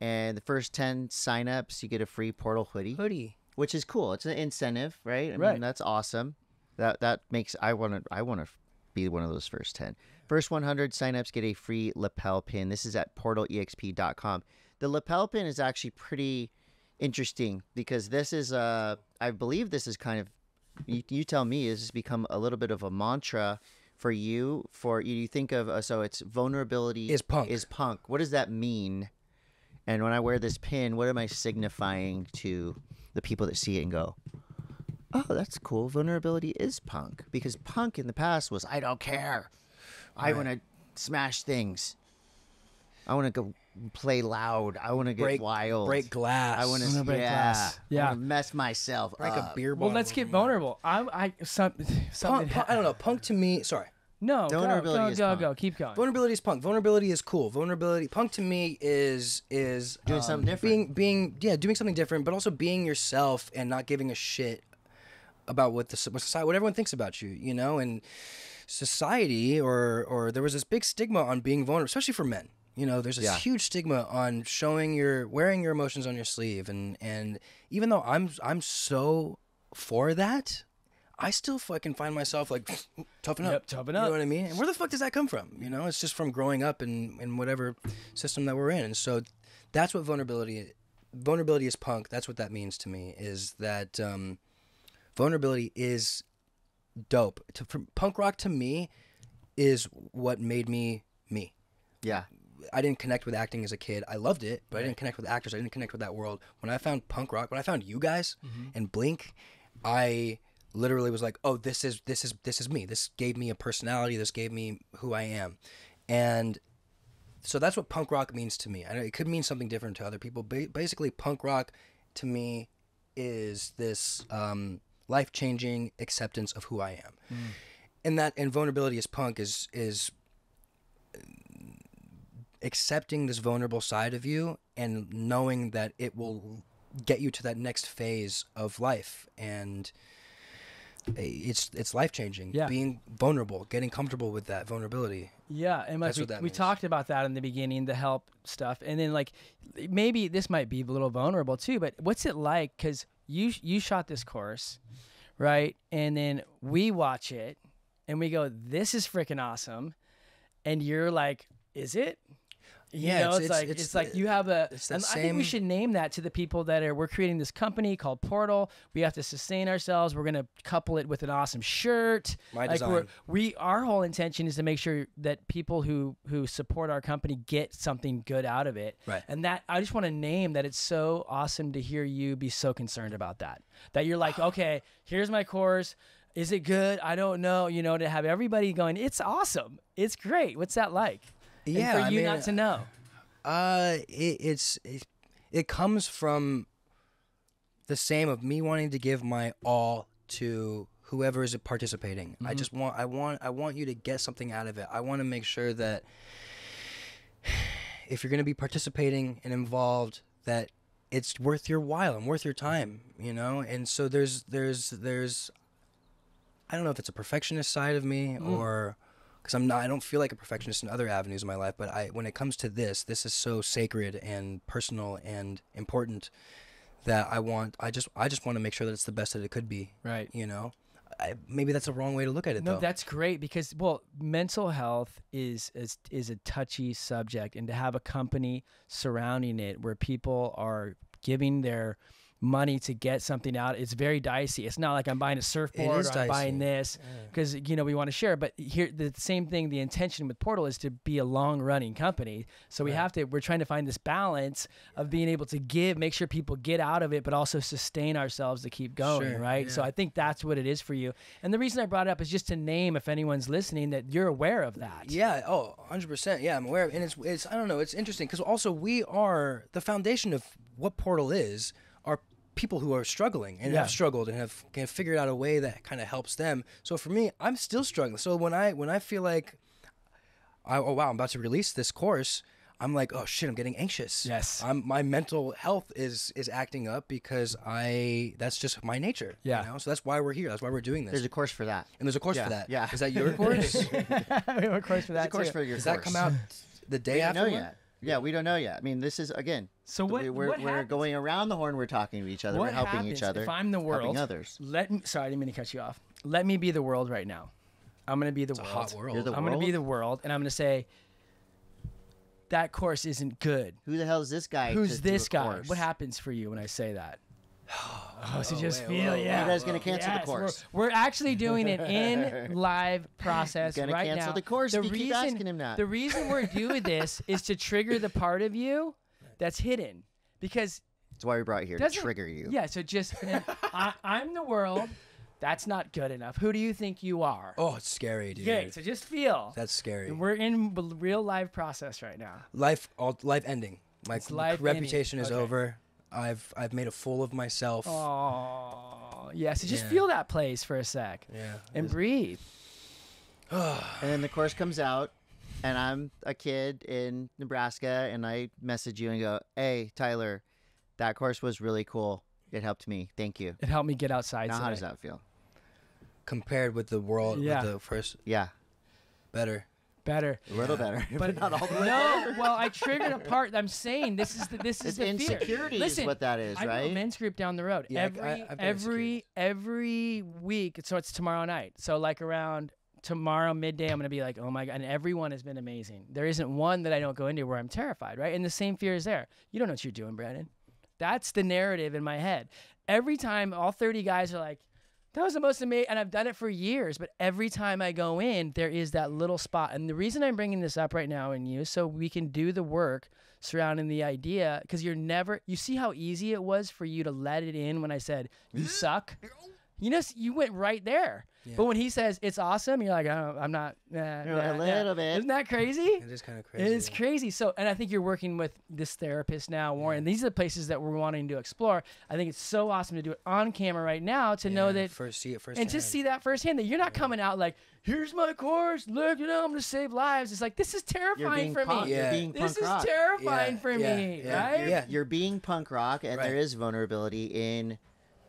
C: and the first 10 signups, you get a free Portal hoodie, which is cool. It's an incentive, right? I
B: Right.
C: mean, that's awesome. That makes I want to be one of those first 10. First 100 signups get a free lapel pin. This is at portalexp.com. The lapel pin is actually pretty interesting because this is I believe this is kind of, you tell me, has become a little bit of a mantra for you. For you think of so it's vulnerability
A: Is punk.
C: What does that mean? And when I wear this pin, what am I signifying to the people that see it and go, oh, that's cool. Vulnerability is punk. Because punk in the past was, I don't care. I want to smash things. I want to go play loud. I want to get wild.
A: Break glass.
C: I want
B: wanna
C: to
B: break glass. Yeah.
C: I want to mess myself
A: break
C: up.
A: a beer bottle.
B: well, let's get vulnerable. Something.
A: Punk, I don't know. Punk to me. Sorry.
B: No,
C: Vulnerability is
B: go,
C: punk.
B: go. Keep going.
A: Vulnerability is punk. Vulnerability is cool. Punk to me is
C: Doing something different.
A: Doing something different, but also being yourself and not giving a shit about what society, what everyone thinks about you, you know. And society, or there was this big stigma on being vulnerable, especially for men. You know, there's this huge stigma on wearing your emotions on your sleeve, and even though I'm so for that, I still fucking find myself like, toughen up.
B: Yep, toughen
A: You
B: up.
A: know what I mean? And where the fuck does that come from? You know, it's just from growing up in whatever system that we're in. And so that's what vulnerability is punk. That's what that means to me, is that vulnerability is dope. Punk rock to me is what made me me.
C: Yeah.
A: I didn't connect with acting as a kid. I loved it, but I didn't connect with actors. I didn't connect with that world. When I found punk rock, when I found you guys and Blink, I literally was like, oh, this is me. This gave me a personality. This gave me who I am. And so that's what punk rock means to me. I know it could mean something different to other people. Basically, punk rock to me is this life-changing acceptance of who I am. And vulnerability is punk is accepting this vulnerable side of you and knowing that it will get you to that next phase of life. And it's life-changing.
B: Yeah.
A: Being vulnerable, getting comfortable with that vulnerability.
B: Yeah, and like
A: That's what that
B: we
A: means.
B: talked about that in the beginning, the help stuff, and then like maybe this might be a little vulnerable too. But what's it like? Because you shot this course, right? And then we watch it, and we go, "This is freaking awesome," and you're like, "Is it?"
A: Yeah,
B: it's like you have a.
A: it's that
B: And I think we
A: same-
B: should name that to the people that are. We're creating this company called Portal. We have to sustain ourselves. We're gonna couple it with an awesome shirt.
A: My
B: Like
A: design.
B: our whole intention is to make sure that people who support our company get something good out of it.
A: Right.
B: And that I just want to name that. It's so awesome to hear you be so concerned about that. That you're like, okay, here's my course. Is it good? I don't know. You know, to have everybody going, it's awesome. It's great. What's that like?
A: Yeah,
B: And for
A: I
B: you
A: mean,
B: not to know.
A: It comes from the same of me wanting to give my all to whoever is participating.
B: Mm-hmm.
A: I want you to get something out of it. I want to make sure that if you're going to be participating and involved, that it's worth your while and worth your time, you know? And so there's I don't know if it's a perfectionist side of me or because I don't feel like a perfectionist in other avenues of my life, but when it comes to this is so sacred and personal and important that I just want to make sure that it's the best that it could be.
B: Right.
A: You know, maybe that's a wrong way to look at it,
B: No,
A: though.
B: that's great because mental health is a touchy subject, and to have a company surrounding it where people are giving their money to get something out, it's very dicey. It's not like I'm buying a surfboard or I'm buying this because we want to share. But here, the same thing. The intention with Portal is to be a long-running company, so we're trying to find this balance of being able to make sure people get out of it, but also sustain ourselves to keep going.
A: Sure,
B: right.
A: yeah.
B: So I think that's what it is for you. And the reason I brought it up is just to name, if anyone's listening, that you're aware of that.
A: Yeah. Oh, 100%. Yeah, I'm aware of it. And it's I don't know. It's interesting because also we are the foundation of what Portal is. Are people who are struggling and have struggled and have figured out a way that kind of helps them. So for me, I'm still struggling. So when I feel like, oh wow, I'm about to release this course, I'm like, oh shit, I'm getting anxious.
B: Yes.
A: My mental health is acting up because that's just my nature.
B: Yeah.
A: You know? So that's why we're here. That's why we're doing this.
C: There's a course for that.
A: And there's a course
C: Yeah,
A: for that.
C: yeah.
A: Is that your course?
B: We have a course for
C: There's
B: that
C: a course
B: too.
C: for your
A: Does
C: course.
A: that come out the day
C: We don't
A: after?
C: know
A: one?
C: yet. Yeah, we don't know yet. I mean, this is again.
B: So
C: we're
B: happens?
C: going around the horn. We're talking to each other.
B: What
C: We're helping
B: happens
C: each other.
B: if I'm the world?
C: helping others.
B: Sorry, I didn't mean to cut you off. Let me be the world right now. I'm gonna be the
A: It's a
B: world.
A: hot world.
C: You're the
B: I'm gonna be
C: world?
B: the world, and I'm gonna say that course isn't good.
C: Who the hell is this guy?
B: Who's
C: to do
B: this
C: a
B: guy?
C: course?
B: What happens for you when I say that? Oh, so just
A: wait,
B: feel,
A: whoa,
B: yeah.
C: You guys gonna cancel the
B: Yes,
C: course?
B: We're actually doing it in live process
C: Gonna
B: right
C: cancel
B: now.
C: the course if you keep asking him that.
B: The reason we're doing this is to trigger the part of you that's hidden, because
C: That's why we brought you here to
B: doesn't
C: trigger you.
B: Yeah, so just I'm the world. That's not good enough. Who do you think you are?
A: Oh, it's scary, dude.
B: Okay, so just feel.
A: That's scary.
B: We're in real live process right now.
A: Life ending. My
B: It's life
A: reputation
B: ending.
A: is
B: Okay.
A: over. I've made a fool of myself.
B: Oh, yeah. So just
A: Yeah.
B: feel that place for a sec
A: Yeah.
B: and breathe.
C: And then the course comes out, and I'm a kid in Nebraska, and I message you and go, "Hey, Tyler, that course was really cool. It helped me. Thank you."
B: It helped me get outside.
C: Now, how
B: today.
C: does that feel?
A: Compared with the world,
B: Yeah.
A: with the first,
C: Yeah,
A: better.
B: Better.
C: a little better,
B: But
C: but not all the way.
B: no, well, I triggered a part. I'm saying this is
C: It's
B: the fear.
C: insecurity is
B: Listen,
C: what that is,
B: I do a
C: right?
B: men's group down the road.
A: Yeah, I've got
B: every week. So it's tomorrow night. So like around tomorrow midday, I'm gonna be like, oh my god, and everyone has been amazing. There isn't one that I don't go into where I'm terrified, right? And the same fear is there. You don't know what you're doing, Brandon. That's the narrative in my head. Every time, all 30 guys are like, that was the most amazing, and I've done it for years, but every time I go in, there is that little spot. And the reason I'm bringing this up right now in you, so we can do the work surrounding the idea, because you see how easy it was for you to let it in when I said, you suck? You know, you went right there.
A: Yeah.
B: But when he says, it's awesome, you're like, oh, I'm not.
C: A little bit.
B: Isn't that crazy?
A: It is kind of crazy.
B: It's crazy. So, and I think you're working with this therapist now, Warren. These are the places that we're wanting to explore. I think it's so awesome to do it on camera right now to know that,
A: see it first,
B: and just see that firsthand, that you're not coming out like, here's my course, look, I'm going to save lives. It's like, this is
C: You're
B: terrifying
C: being
B: for
C: punk.
B: me.
C: You're
A: Yeah.
C: being
B: This
C: punk
B: is
C: rock.
B: terrifying
A: Yeah,
B: for
A: yeah,
B: me,
A: yeah,
B: right?
A: yeah.
C: You're being punk rock, and
A: Right.
C: there is vulnerability in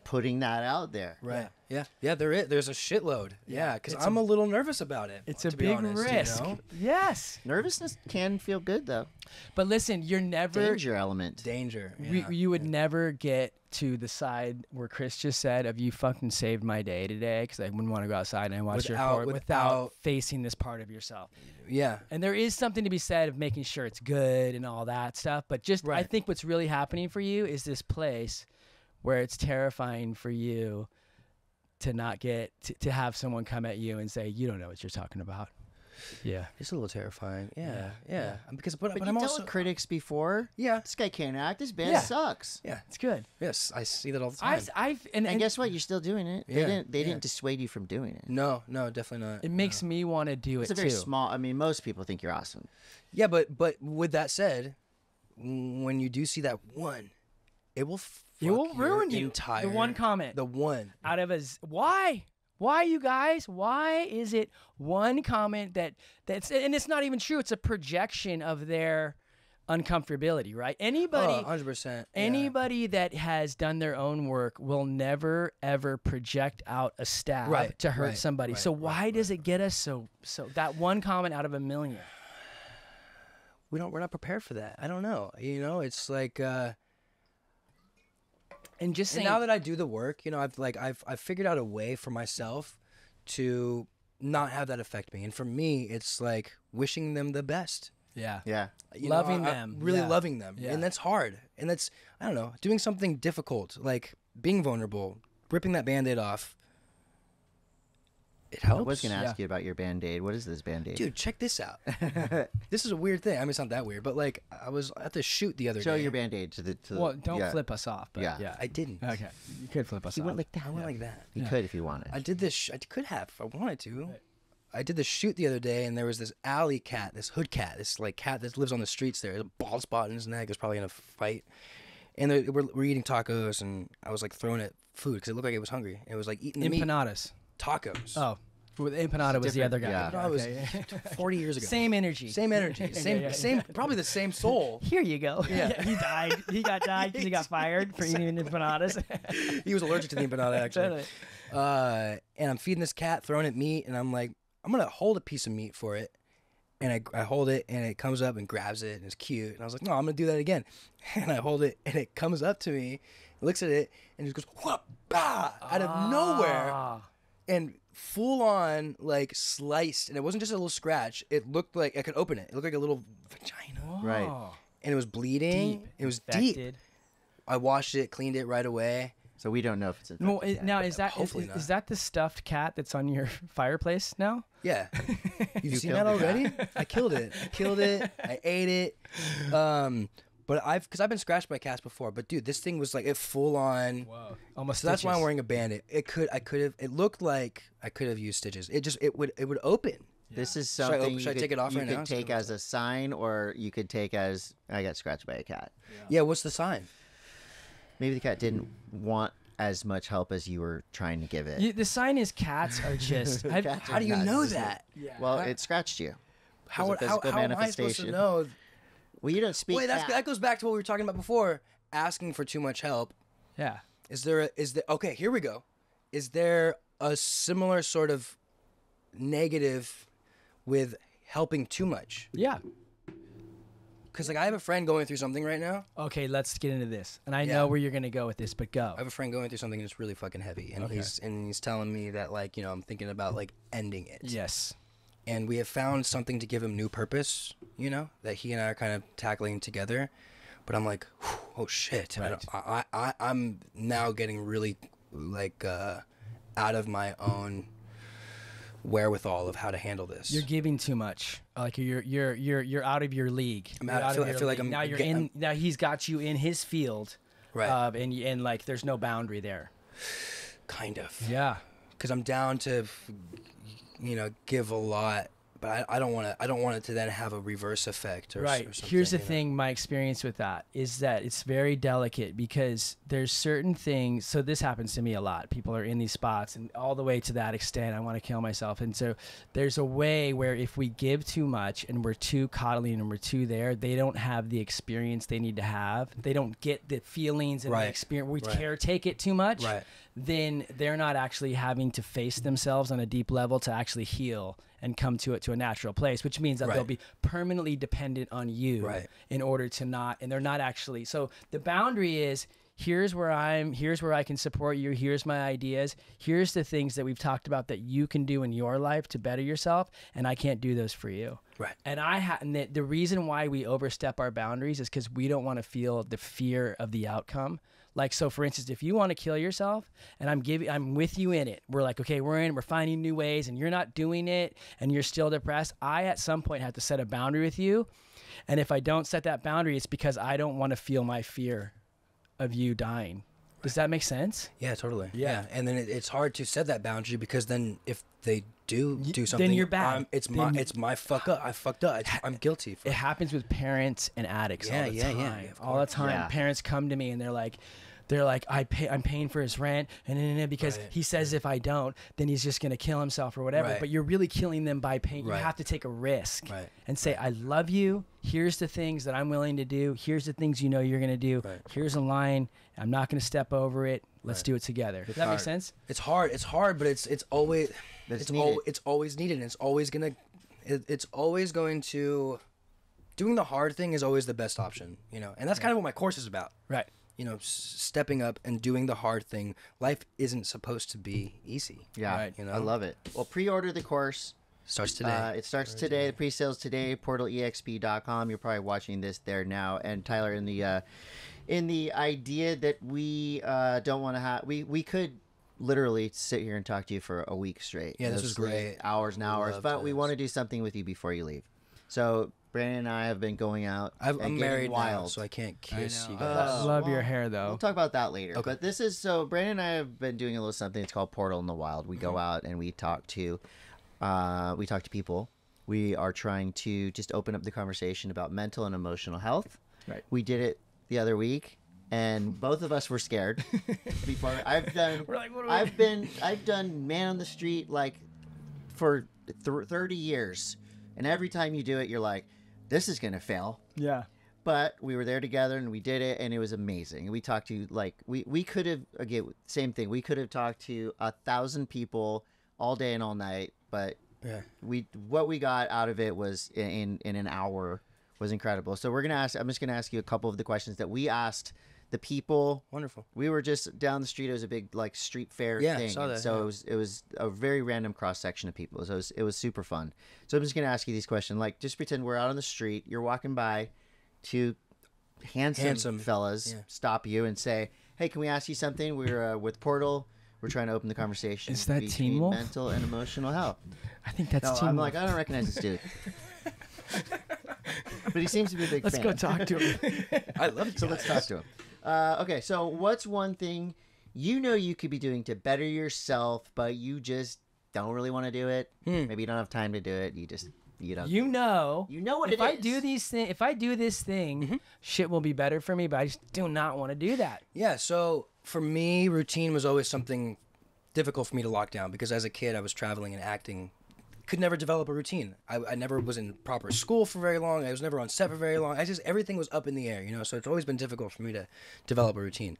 C: putting that out there.
A: Right. Yeah. There's a shitload. Yeah, because I'm a little nervous about it.
B: It's a
A: to be
B: big
A: honest,
B: risk.
A: You know?
B: Yes.
C: Nervousness can feel good though.
B: But listen, you're never
C: Danger element.
A: Danger. Yeah.
B: you would never get to the side where Chris just said of you fucking saved my day today because I wouldn't want to go outside and I watched your report without facing this part of yourself.
A: Yeah.
B: And there is something to be said of making sure it's good and all that stuff. But just I think what's really happening for you is this place where it's terrifying for you to not get to have someone come at you and say, you don't know what you're talking about. Yeah.
A: It's a little terrifying. Yeah. Because,
C: But
A: I'm
C: you dealt
A: also
C: with critics before.
A: Yeah.
C: This guy can't act. This band sucks.
A: Yeah.
B: It's good.
A: Yes, I see that all the time.
C: And guess what? You're still doing it.
A: Yeah,
C: They didn't dissuade you from doing it.
A: No, definitely not.
B: It makes me want to do
C: It's
B: it
C: a very
B: too.
C: small. I mean, most people think you're awesome.
A: Yeah, but with that said, when you do see that one, it will
B: ruin you.
A: Entire,
B: The one comment.
A: The one.
B: Out of why? Why, you guys? Why is it one comment that's and it's not even true. It's a projection of their uncomfortability, right? Anybody,
A: 100%.
B: anybody that has done their own work will never ever project out a stab to hurt somebody. So why does it get us so that one comment out of a million?
A: We're not prepared for that. I don't know. You know, it's like
B: and just saying,
A: now that I do the work, you know, I've figured out a way for myself to not have that affect me. And for me, it's like wishing them the best.
B: Yeah.
A: Loving
B: them.
A: Really loving them.
B: Yeah.
A: And that's hard. And that's, I don't know, doing something difficult, like being vulnerable, ripping that Band-Aid off. It helps.
C: I was going to ask you about your Band-Aid. What is this Band-Aid?
A: Dude, check this out. This is a weird thing. I mean, it's not that weird, but like I was at the shoot the other day.
C: Show your Band-Aid to the.
B: Well, don't flip us off. But yeah.
A: I didn't.
B: Okay. You could flip us
C: You
B: off.
C: went like that.
A: I went like that.
C: You could if you wanted.
A: I did this. I could have if I wanted to. Right. I did the shoot the other day, and there was this alley cat, this hood cat, this like cat that lives on the streets there. There's a bald spot in his neck. It's probably in a fight. And we're eating tacos, and I was like throwing it food because it looked like it was hungry. It was like eating the meat.
B: Empanadas.
A: Tacos.
B: Oh. Empanada was the other guy.
C: Yeah.
A: Empanada was 40 years ago.
B: Same energy.
A: Same, probably the same soul.
B: Here you go.
A: Yeah.
B: He died. He got died because he got fired for eating empanadas.
A: He was allergic to the empanada, actually. And I'm feeding this cat, throwing it meat, and I'm like, I'm going to hold a piece of meat for it. And I hold it, and it comes up and grabs it, and it's cute. And I was like, no, I'm going to do that again. And I hold it, and it comes up to me, looks at it, and it just goes, whoop, bah, out of nowhere. And full on like sliced, and it wasn't just a little scratch. It looked like I could open it. It looked like a little vagina.
C: Right.
A: And it was bleeding.
B: Deep.
A: It was
B: Infected.
A: deep. I washed it, cleaned it right away.
C: So we don't know if it's infected.
B: Well, now is that the stuffed cat that's on your fireplace now?
A: Yeah. You've seen
C: killed
A: that
C: the
A: already? I killed it. I ate it. But I've been scratched by cats before. But dude, this thing was like it full on.
B: Whoa. Almost.
A: So that's why I'm wearing a Band-Aid. It looked like I could have used stitches. It would open.
C: This is
A: Should I
C: something
A: should I take it off right now?
C: You could take as a sign, or you could take as I got scratched by a cat.
A: Yeah. What's the sign?
C: Maybe the cat didn't want as much help as you were trying to give it.
B: The sign is cats are just.
A: How do you know that?
B: Yeah.
C: Well, it scratched you.
A: How
C: a physical
A: am I supposed to know?
C: Well, you don't speak.
A: Wait, that goes back to what we were talking about before. Asking for too much help.
B: Yeah.
A: Is there okay, here we go. Is there a similar sort of negative with helping too much?
B: Yeah.
A: Because like I have a friend going through something right now.
B: Okay, let's get into this. And I know where you're gonna go with this, but go.
A: I have a friend going through something that's really fucking heavy, and he's telling me that like I'm thinking about like ending it.
B: Yes.
A: And we have found something to give him new purpose, that he and I are kind of tackling together. But I'm like, oh shit!
B: Right.
A: I'm now getting really like out of my own wherewithal of how to handle this.
B: You're giving too much. Like you're out of your league.
A: I feel like I'm
B: now. Now he's got you in his field,
A: right?
B: And like there's no boundary there.
A: Kind of.
B: Yeah.
A: Because I'm down to, give a lot, but I don't want it to then have a reverse effect or,
B: right.
A: or something.
B: Here's the
A: you know?
B: thing, my experience with that is that it's very delicate because there's certain things. So this happens to me a lot. People are in these spots and all the way to that extent, I want to kill myself. And so there's a way where if we give too much and we're too coddling and we're too there, they don't have the experience they need to have. They don't get the feelings and the experience. We caretake it too much.
A: Right.
B: Then they're not actually having to face themselves on a deep level to actually heal and come to a natural place, which means that they'll be permanently dependent on you in order to not, and they're not actually. So the boundary is, here's where I can support you. Here's my ideas. Here's the things that we've talked about that you can do in your life to better yourself. And I can't do those for you.
A: Right.
B: And the reason why we overstep our boundaries is because we don't want to feel the fear of the outcome. Like, so for instance, if you want to kill yourself and I'm with you in it, we're like, okay, we're finding new ways and you're not doing it and you're still depressed. I, at some point, have to set a boundary with you. And if I don't set that boundary, it's because I don't want to feel my fear of you dying. Does that make sense?
A: Yeah, totally. Yeah. And then it's hard to set that boundary because then if they do something,
B: then you're bad.
A: It's my fuck up. I fucked up. I'm guilty.
B: It happens with parents and addicts all the time.
A: Yeah,
B: all the time.
C: Yeah.
B: Parents come to me and they're like, I'm paying for his rent, and because he says if I don't, then he's just gonna kill himself or whatever.
A: Right.
B: But you're really killing them by paying. You have to take a risk and say, I love you. Here's the things that I'm willing to do. Here's the things you're gonna do. Here's a line. I'm not gonna step over it. Let's do it together. Does that make sense?
A: It's hard, but it's always
C: needed.
A: It's always needed. And it's always going to. Doing the hard thing is always the best option, you know, and that's kind of what my course is about.
B: Right.
A: You know, stepping up and doing the hard thing. Life isn't supposed to be easy.
C: Yeah,
B: right.
C: You know? I love it. Well, pre-order the course.
A: Starts today.
C: It starts today. The pre-sales today. PortalEXP.com. You're probably watching this there now. And Tyler, in the idea that we don't want to have, we could literally sit here and talk to you for a week straight.
A: Yeah, this was great.
C: Hours and hours. But we want to do something with you before you leave. So Brandon and I have been going out.
A: I'm married
C: wild.
A: now, so I can't kiss you
B: I
A: guys.
B: love your hair, though.
C: We'll talk about that later.
A: Okay.
C: But this is so. Brandon and I have been doing a little something. It's called Portal in the Wild. We go out and we talk to people. We are trying to just open up the conversation about mental and emotional health.
B: Right.
C: We did it the other week, and both of us were scared. Before I've done,
B: We're like, what do
C: I've done man on the street like for 30 years, and every time you do it, you're like, this is gonna fail.
B: Yeah.
C: But we were there together and we did it, and it was amazing. We talked to we could have, again, same thing. We could have talked to 1,000 people all day and all night, but what we got out of it was in an hour was incredible. So I'm just gonna ask you a couple of the questions that we asked the people.
A: Wonderful.
C: We were just down the street. It was a big like street fair thing.
A: Saw that,
C: so it was a very random cross section of people. So it was super fun. So I'm just gonna ask you these questions. Like, just pretend we're out on the street. You're walking by, two handsome fellas stop you and say, "Hey, can we ask you something? We're with Portal. We're trying to open the conversation.
B: Is that
C: between
B: Teen Wolf?
C: mental and emotional health."
B: I think that's Teen
C: I'm
B: Wolf.
C: like, I don't recognize this dude. But he seems to be a big
B: Let's
C: fan.
B: go talk to him.
A: I love it.
C: So let's talk to him. Okay, so what's one thing you could be doing to better yourself, but you just don't really want to do it? Maybe you don't have time to do it. You don't.
B: You know
C: what
B: if
C: it
B: I
C: is.
B: do if I do this thing, shit will be better for me, but I just do not want to do that.
A: Yeah, so for me, routine was always something difficult for me to lock down because as a kid, I was traveling and acting. Could never develop a routine. I never was in proper school for very long. I was never on set for very long. Everything was up in the air, you know, so it's always been difficult for me to develop a routine.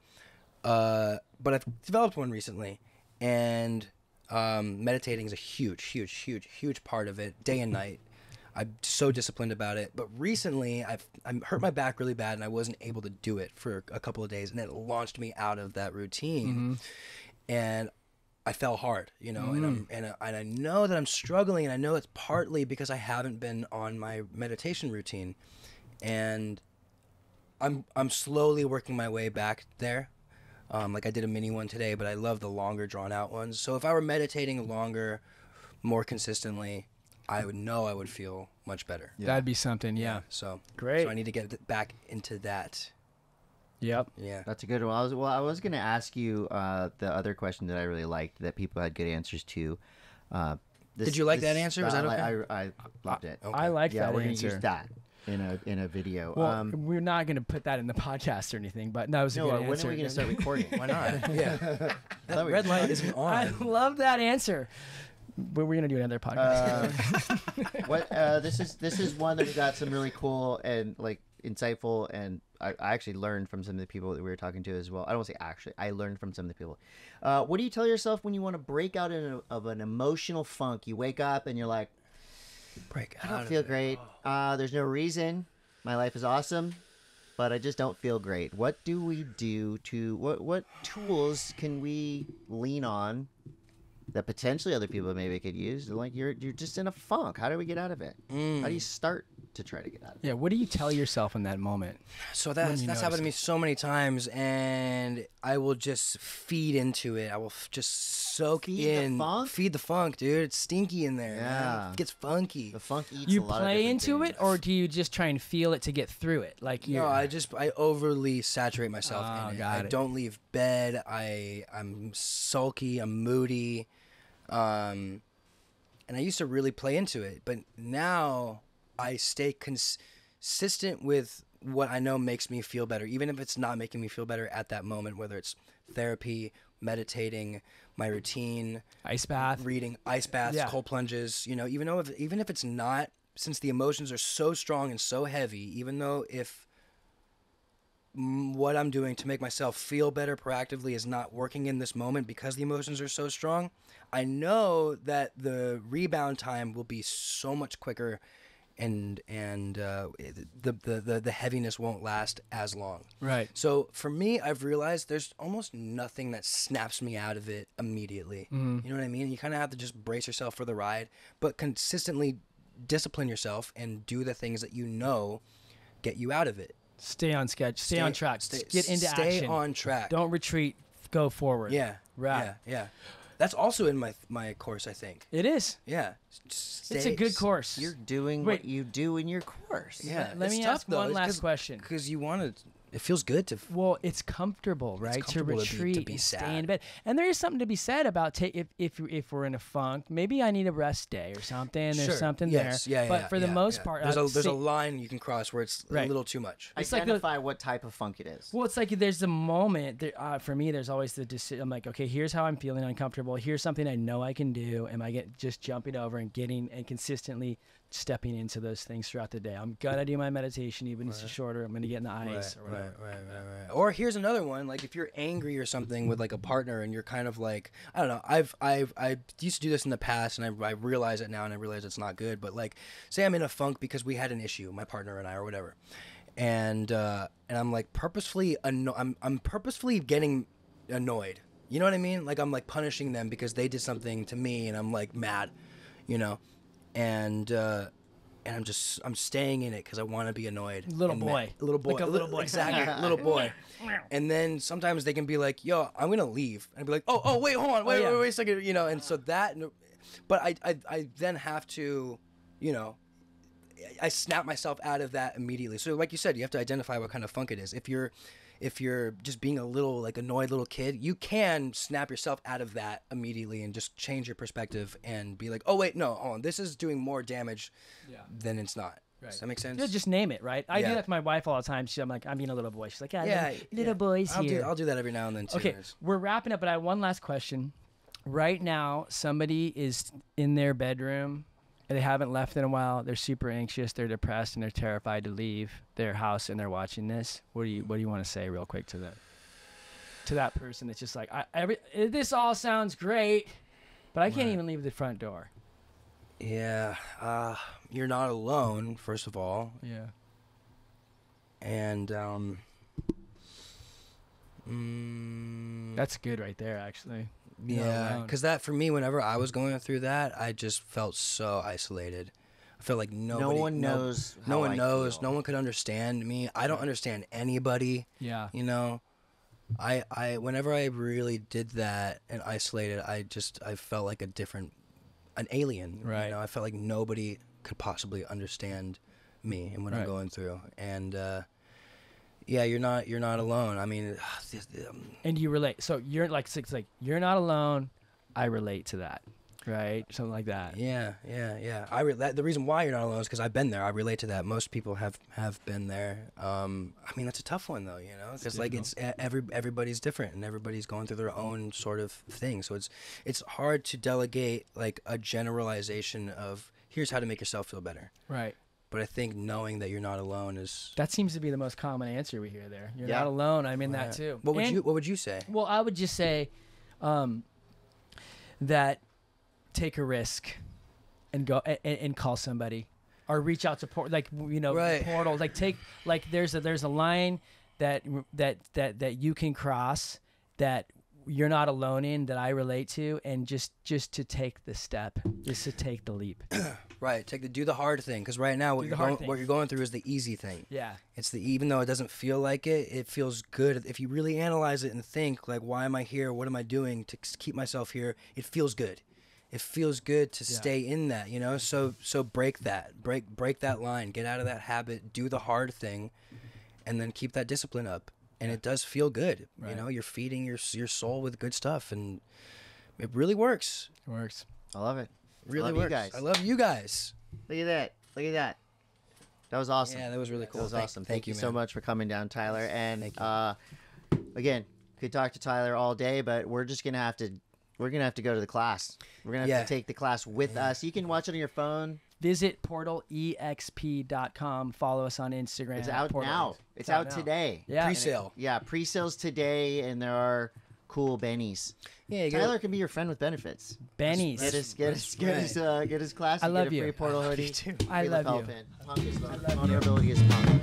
A: But I've developed one recently, and meditating is a huge part of it, day and night. I'm so disciplined about it. But recently, I hurt my back really bad, and I wasn't able to do it for a couple of days, and it launched me out of that routine. And I fell hard, you know, and I know that I'm struggling, and I know it's partly because I haven't been on my meditation routine, and I'm slowly working my way back there. Like I did a mini one today, but I love the longer, drawn out ones. So if I were meditating longer, more consistently, I would feel much better.
B: Yeah. That'd be something, yeah.
A: So
B: great.
A: So I need to get back into that.
B: Yep.
A: Yeah.
C: That's a good one. I was going to ask you the other question that I really liked that people had good answers to.
A: Did you like that answer? Was that okay?
C: I loved it.
A: Okay.
B: I like
C: Yeah,
B: that
C: we're
B: answer.
C: gonna use that in a video.
B: Well, we're not going to put that in the podcast or anything, but that was a good
C: when
B: answer.
C: are we gonna start recording?
A: Why not? Yeah. That
C: we
A: red
C: were
A: light isn't
B: I
A: on.
B: love that anscer. But we're going to do another podcast.
C: This is one that we got some really cool and like insightful, and I actually learned from some of the people that we were talking to as well. I don't want to say actually, I learned from some of the people. What do you tell yourself when you want to break out of an emotional funk? You wake up and you're like, I don't feel great. There's no reason. My life is awesome, but I just don't feel great. What do we do to what tools can we lean on that potentially other people maybe could use? Like you're just in a funk. How do we get out of it? How do you start to try to get out of it?
B: Yeah, what do you tell yourself in that moment?
A: So that's happened to me so many times, and I will just feed into it. I will just soak in. Feed the funk, dude. It's stinky in there.
C: Yeah.
A: Man. It gets funky.
C: The funk eats
B: You
C: a lot of
B: play
C: different
B: into
C: things.
B: it, or do you just try and feel it to get through it? Like you?
A: No, I overly saturate myself in it.
B: Got
A: I
B: it.
A: don't leave bed. I'm sulky. I'm moody. And I used to really play into it, but now I stay consistent with what I know makes me feel better, even if it's not making me feel better at that moment, whether it's therapy, meditating, my routine,
B: Ice bath.
A: reading, ice baths,
B: Yeah.
A: cold plunges, even if it's not, since the emotions are so strong and so heavy, even though if what I'm doing to make myself feel better proactively is not working in this moment because the emotions are so strong, I know that the rebound time will be so much quicker, and the heaviness won't last as long.
B: Right.
A: So for me, I've realized there's almost nothing that snaps me out of it immediately. You know what I mean? You kind of have to just brace yourself for the ride, but consistently discipline yourself and do the things that you know get you out of it.
B: Stay on sketch. Stay on track. Get into action.
A: Stay on track.
B: Don't retreat. Go forward.
A: Yeah.
B: Right.
A: Yeah. That's also in my course, I think.
B: It is.
A: Yeah.
B: It's a good course.
C: You're doing what you do in your course.
A: Yeah.
B: Let me ask one last question.
A: Because you want to. It feels good to.
B: Well, it's comfortable, right?
A: comfortable
B: to retreat
A: to be
B: and
A: sad.
B: stay in bed. And there is something to be said about if we're in a funk, maybe I need a rest day or something. There's something there.
A: Yeah,
B: but for the most part,
A: there's a line you can cross where it's
B: Right.
A: a little too much.
B: It's
C: Identify what type of funk it is.
B: Well, it's like there's the moment. For me, there's always the decision. I'm like, okay, here's how I'm feeling uncomfortable. Here's something I know I can do. Am I just jumping over and getting and consistently stepping into those things throughout the day? I'm gonna do my meditation, even if it's shorter. I'm gonna get in the ice or whatever.
A: Right. Or here's another one. Like if you're angry or something with like a partner, and you're kind of like, I don't know. I used to do this in the past, and I realize it now, and I realize it's not good. But like, say I'm in a funk because we had an issue, my partner and I, or whatever, and I'm like purposefully I'm purposefully getting annoyed. You know what I mean? Like I'm like punishing them because they did something to me, and I'm like mad, and I'm staying in it because I want to be annoyed.
B: Little boy.
A: Like a little boy. Exactly, little boy. And then sometimes they can be like, "Yo, I'm gonna leave," and I'd be like, "Oh, wait, hold on, wait a second," And so that, but I then have to, I snap myself out of that immediately. So like you said, you have to identify what kind of funk it is. If you're just being a little like annoyed little kid, you can snap yourself out of that immediately and just change your perspective and be like, oh wait, no, hold on, this is doing more damage than it's not. Right. Does that make sense?
B: Yeah, just name it, right? I do that to my wife all the time. I'm like, I'm being a little boy. She's like, little boy's here.
A: I'll do that every now and then too.
B: Okay, we're wrapping up, but I have one last question. Right now, somebody is in their bedroom. They haven't left in a while. They're super anxious. They're depressed, and they're terrified to leave their house. And they're watching this. What do you want to say, real quick, to that person that's just like, this all sounds great, but I can't even leave the front door.
A: Yeah, you're not alone. First of all.
B: Yeah.
A: And
B: that's good right there, actually.
A: Yeah, because that for me, whenever I was going through that, I just felt so isolated. I felt like no one knows. No one knows. No one could understand me. I don't understand anybody.
B: Yeah.
A: I whenever I really did that and isolated, I felt like an alien.
B: Right.
A: I felt like nobody could possibly understand me and what I'm going through. And yeah, you're not alone. I mean,
B: and you relate. So you're like, it's like you're not alone. I relate to that. right? Something like that.
A: Yeah. The reason why you're not alone is because I've been there. I relate to that. Most people have been there. I mean, that's a tough one though, you know, because like it's everybody's different and everybody's going through their own sort of thing. So it's hard to delegate like a generalization of here's how to make yourself feel better.
B: Right.
A: But I think knowing that you're not alone is.
B: That seems to be the most common answer we hear there. You're
C: Yeah.
B: not alone. I'm in that too.
A: What would you say?
B: Well, I would just say that take a risk and go and call somebody or reach out to Portal. Like take like there's a line that you can cross that you're not alone in, that I relate to, and just to take the step, just to take the leap.
A: Right, do the hard thing, because right now what you're going through is the easy thing.
B: Yeah,
A: it's even though it doesn't feel like it, it feels good. If you really analyze it and think like, why am I here? What am I doing to keep myself here? It feels good. It feels good to stay in that, you know. So break that line, get out of that habit, do the hard thing, and then keep that discipline up. And it does feel good, you know. You're feeding your soul with good stuff, and it really works.
B: It works.
C: I love it.
A: Really
C: love
A: works.
C: You guys.
A: I love you guys.
C: Look at that. Look at that. That was awesome.
A: Yeah, that was really cool.
C: That was awesome. Thank you
A: man.
C: so much for coming down, Tyler. And
A: Thank you.
C: Again, could talk to Tyler all day, but we're just gonna have to go to the class. We're gonna have to take the class with us. You can watch it on your phone.
B: Visit portalexp.com. Follow us on Instagram.
C: It's out now. It's out today.
B: Yeah.
A: Pre-sale.
C: Pre-sales today, and there are cool bennies.
A: Yeah,
C: Tyler can be your friend with benefits.
B: Bennies.
C: Get his class.
B: I love
C: get a
B: you.
C: free Portal hoodie.
B: I love you.
C: Punk is love. Vulnerability is punk.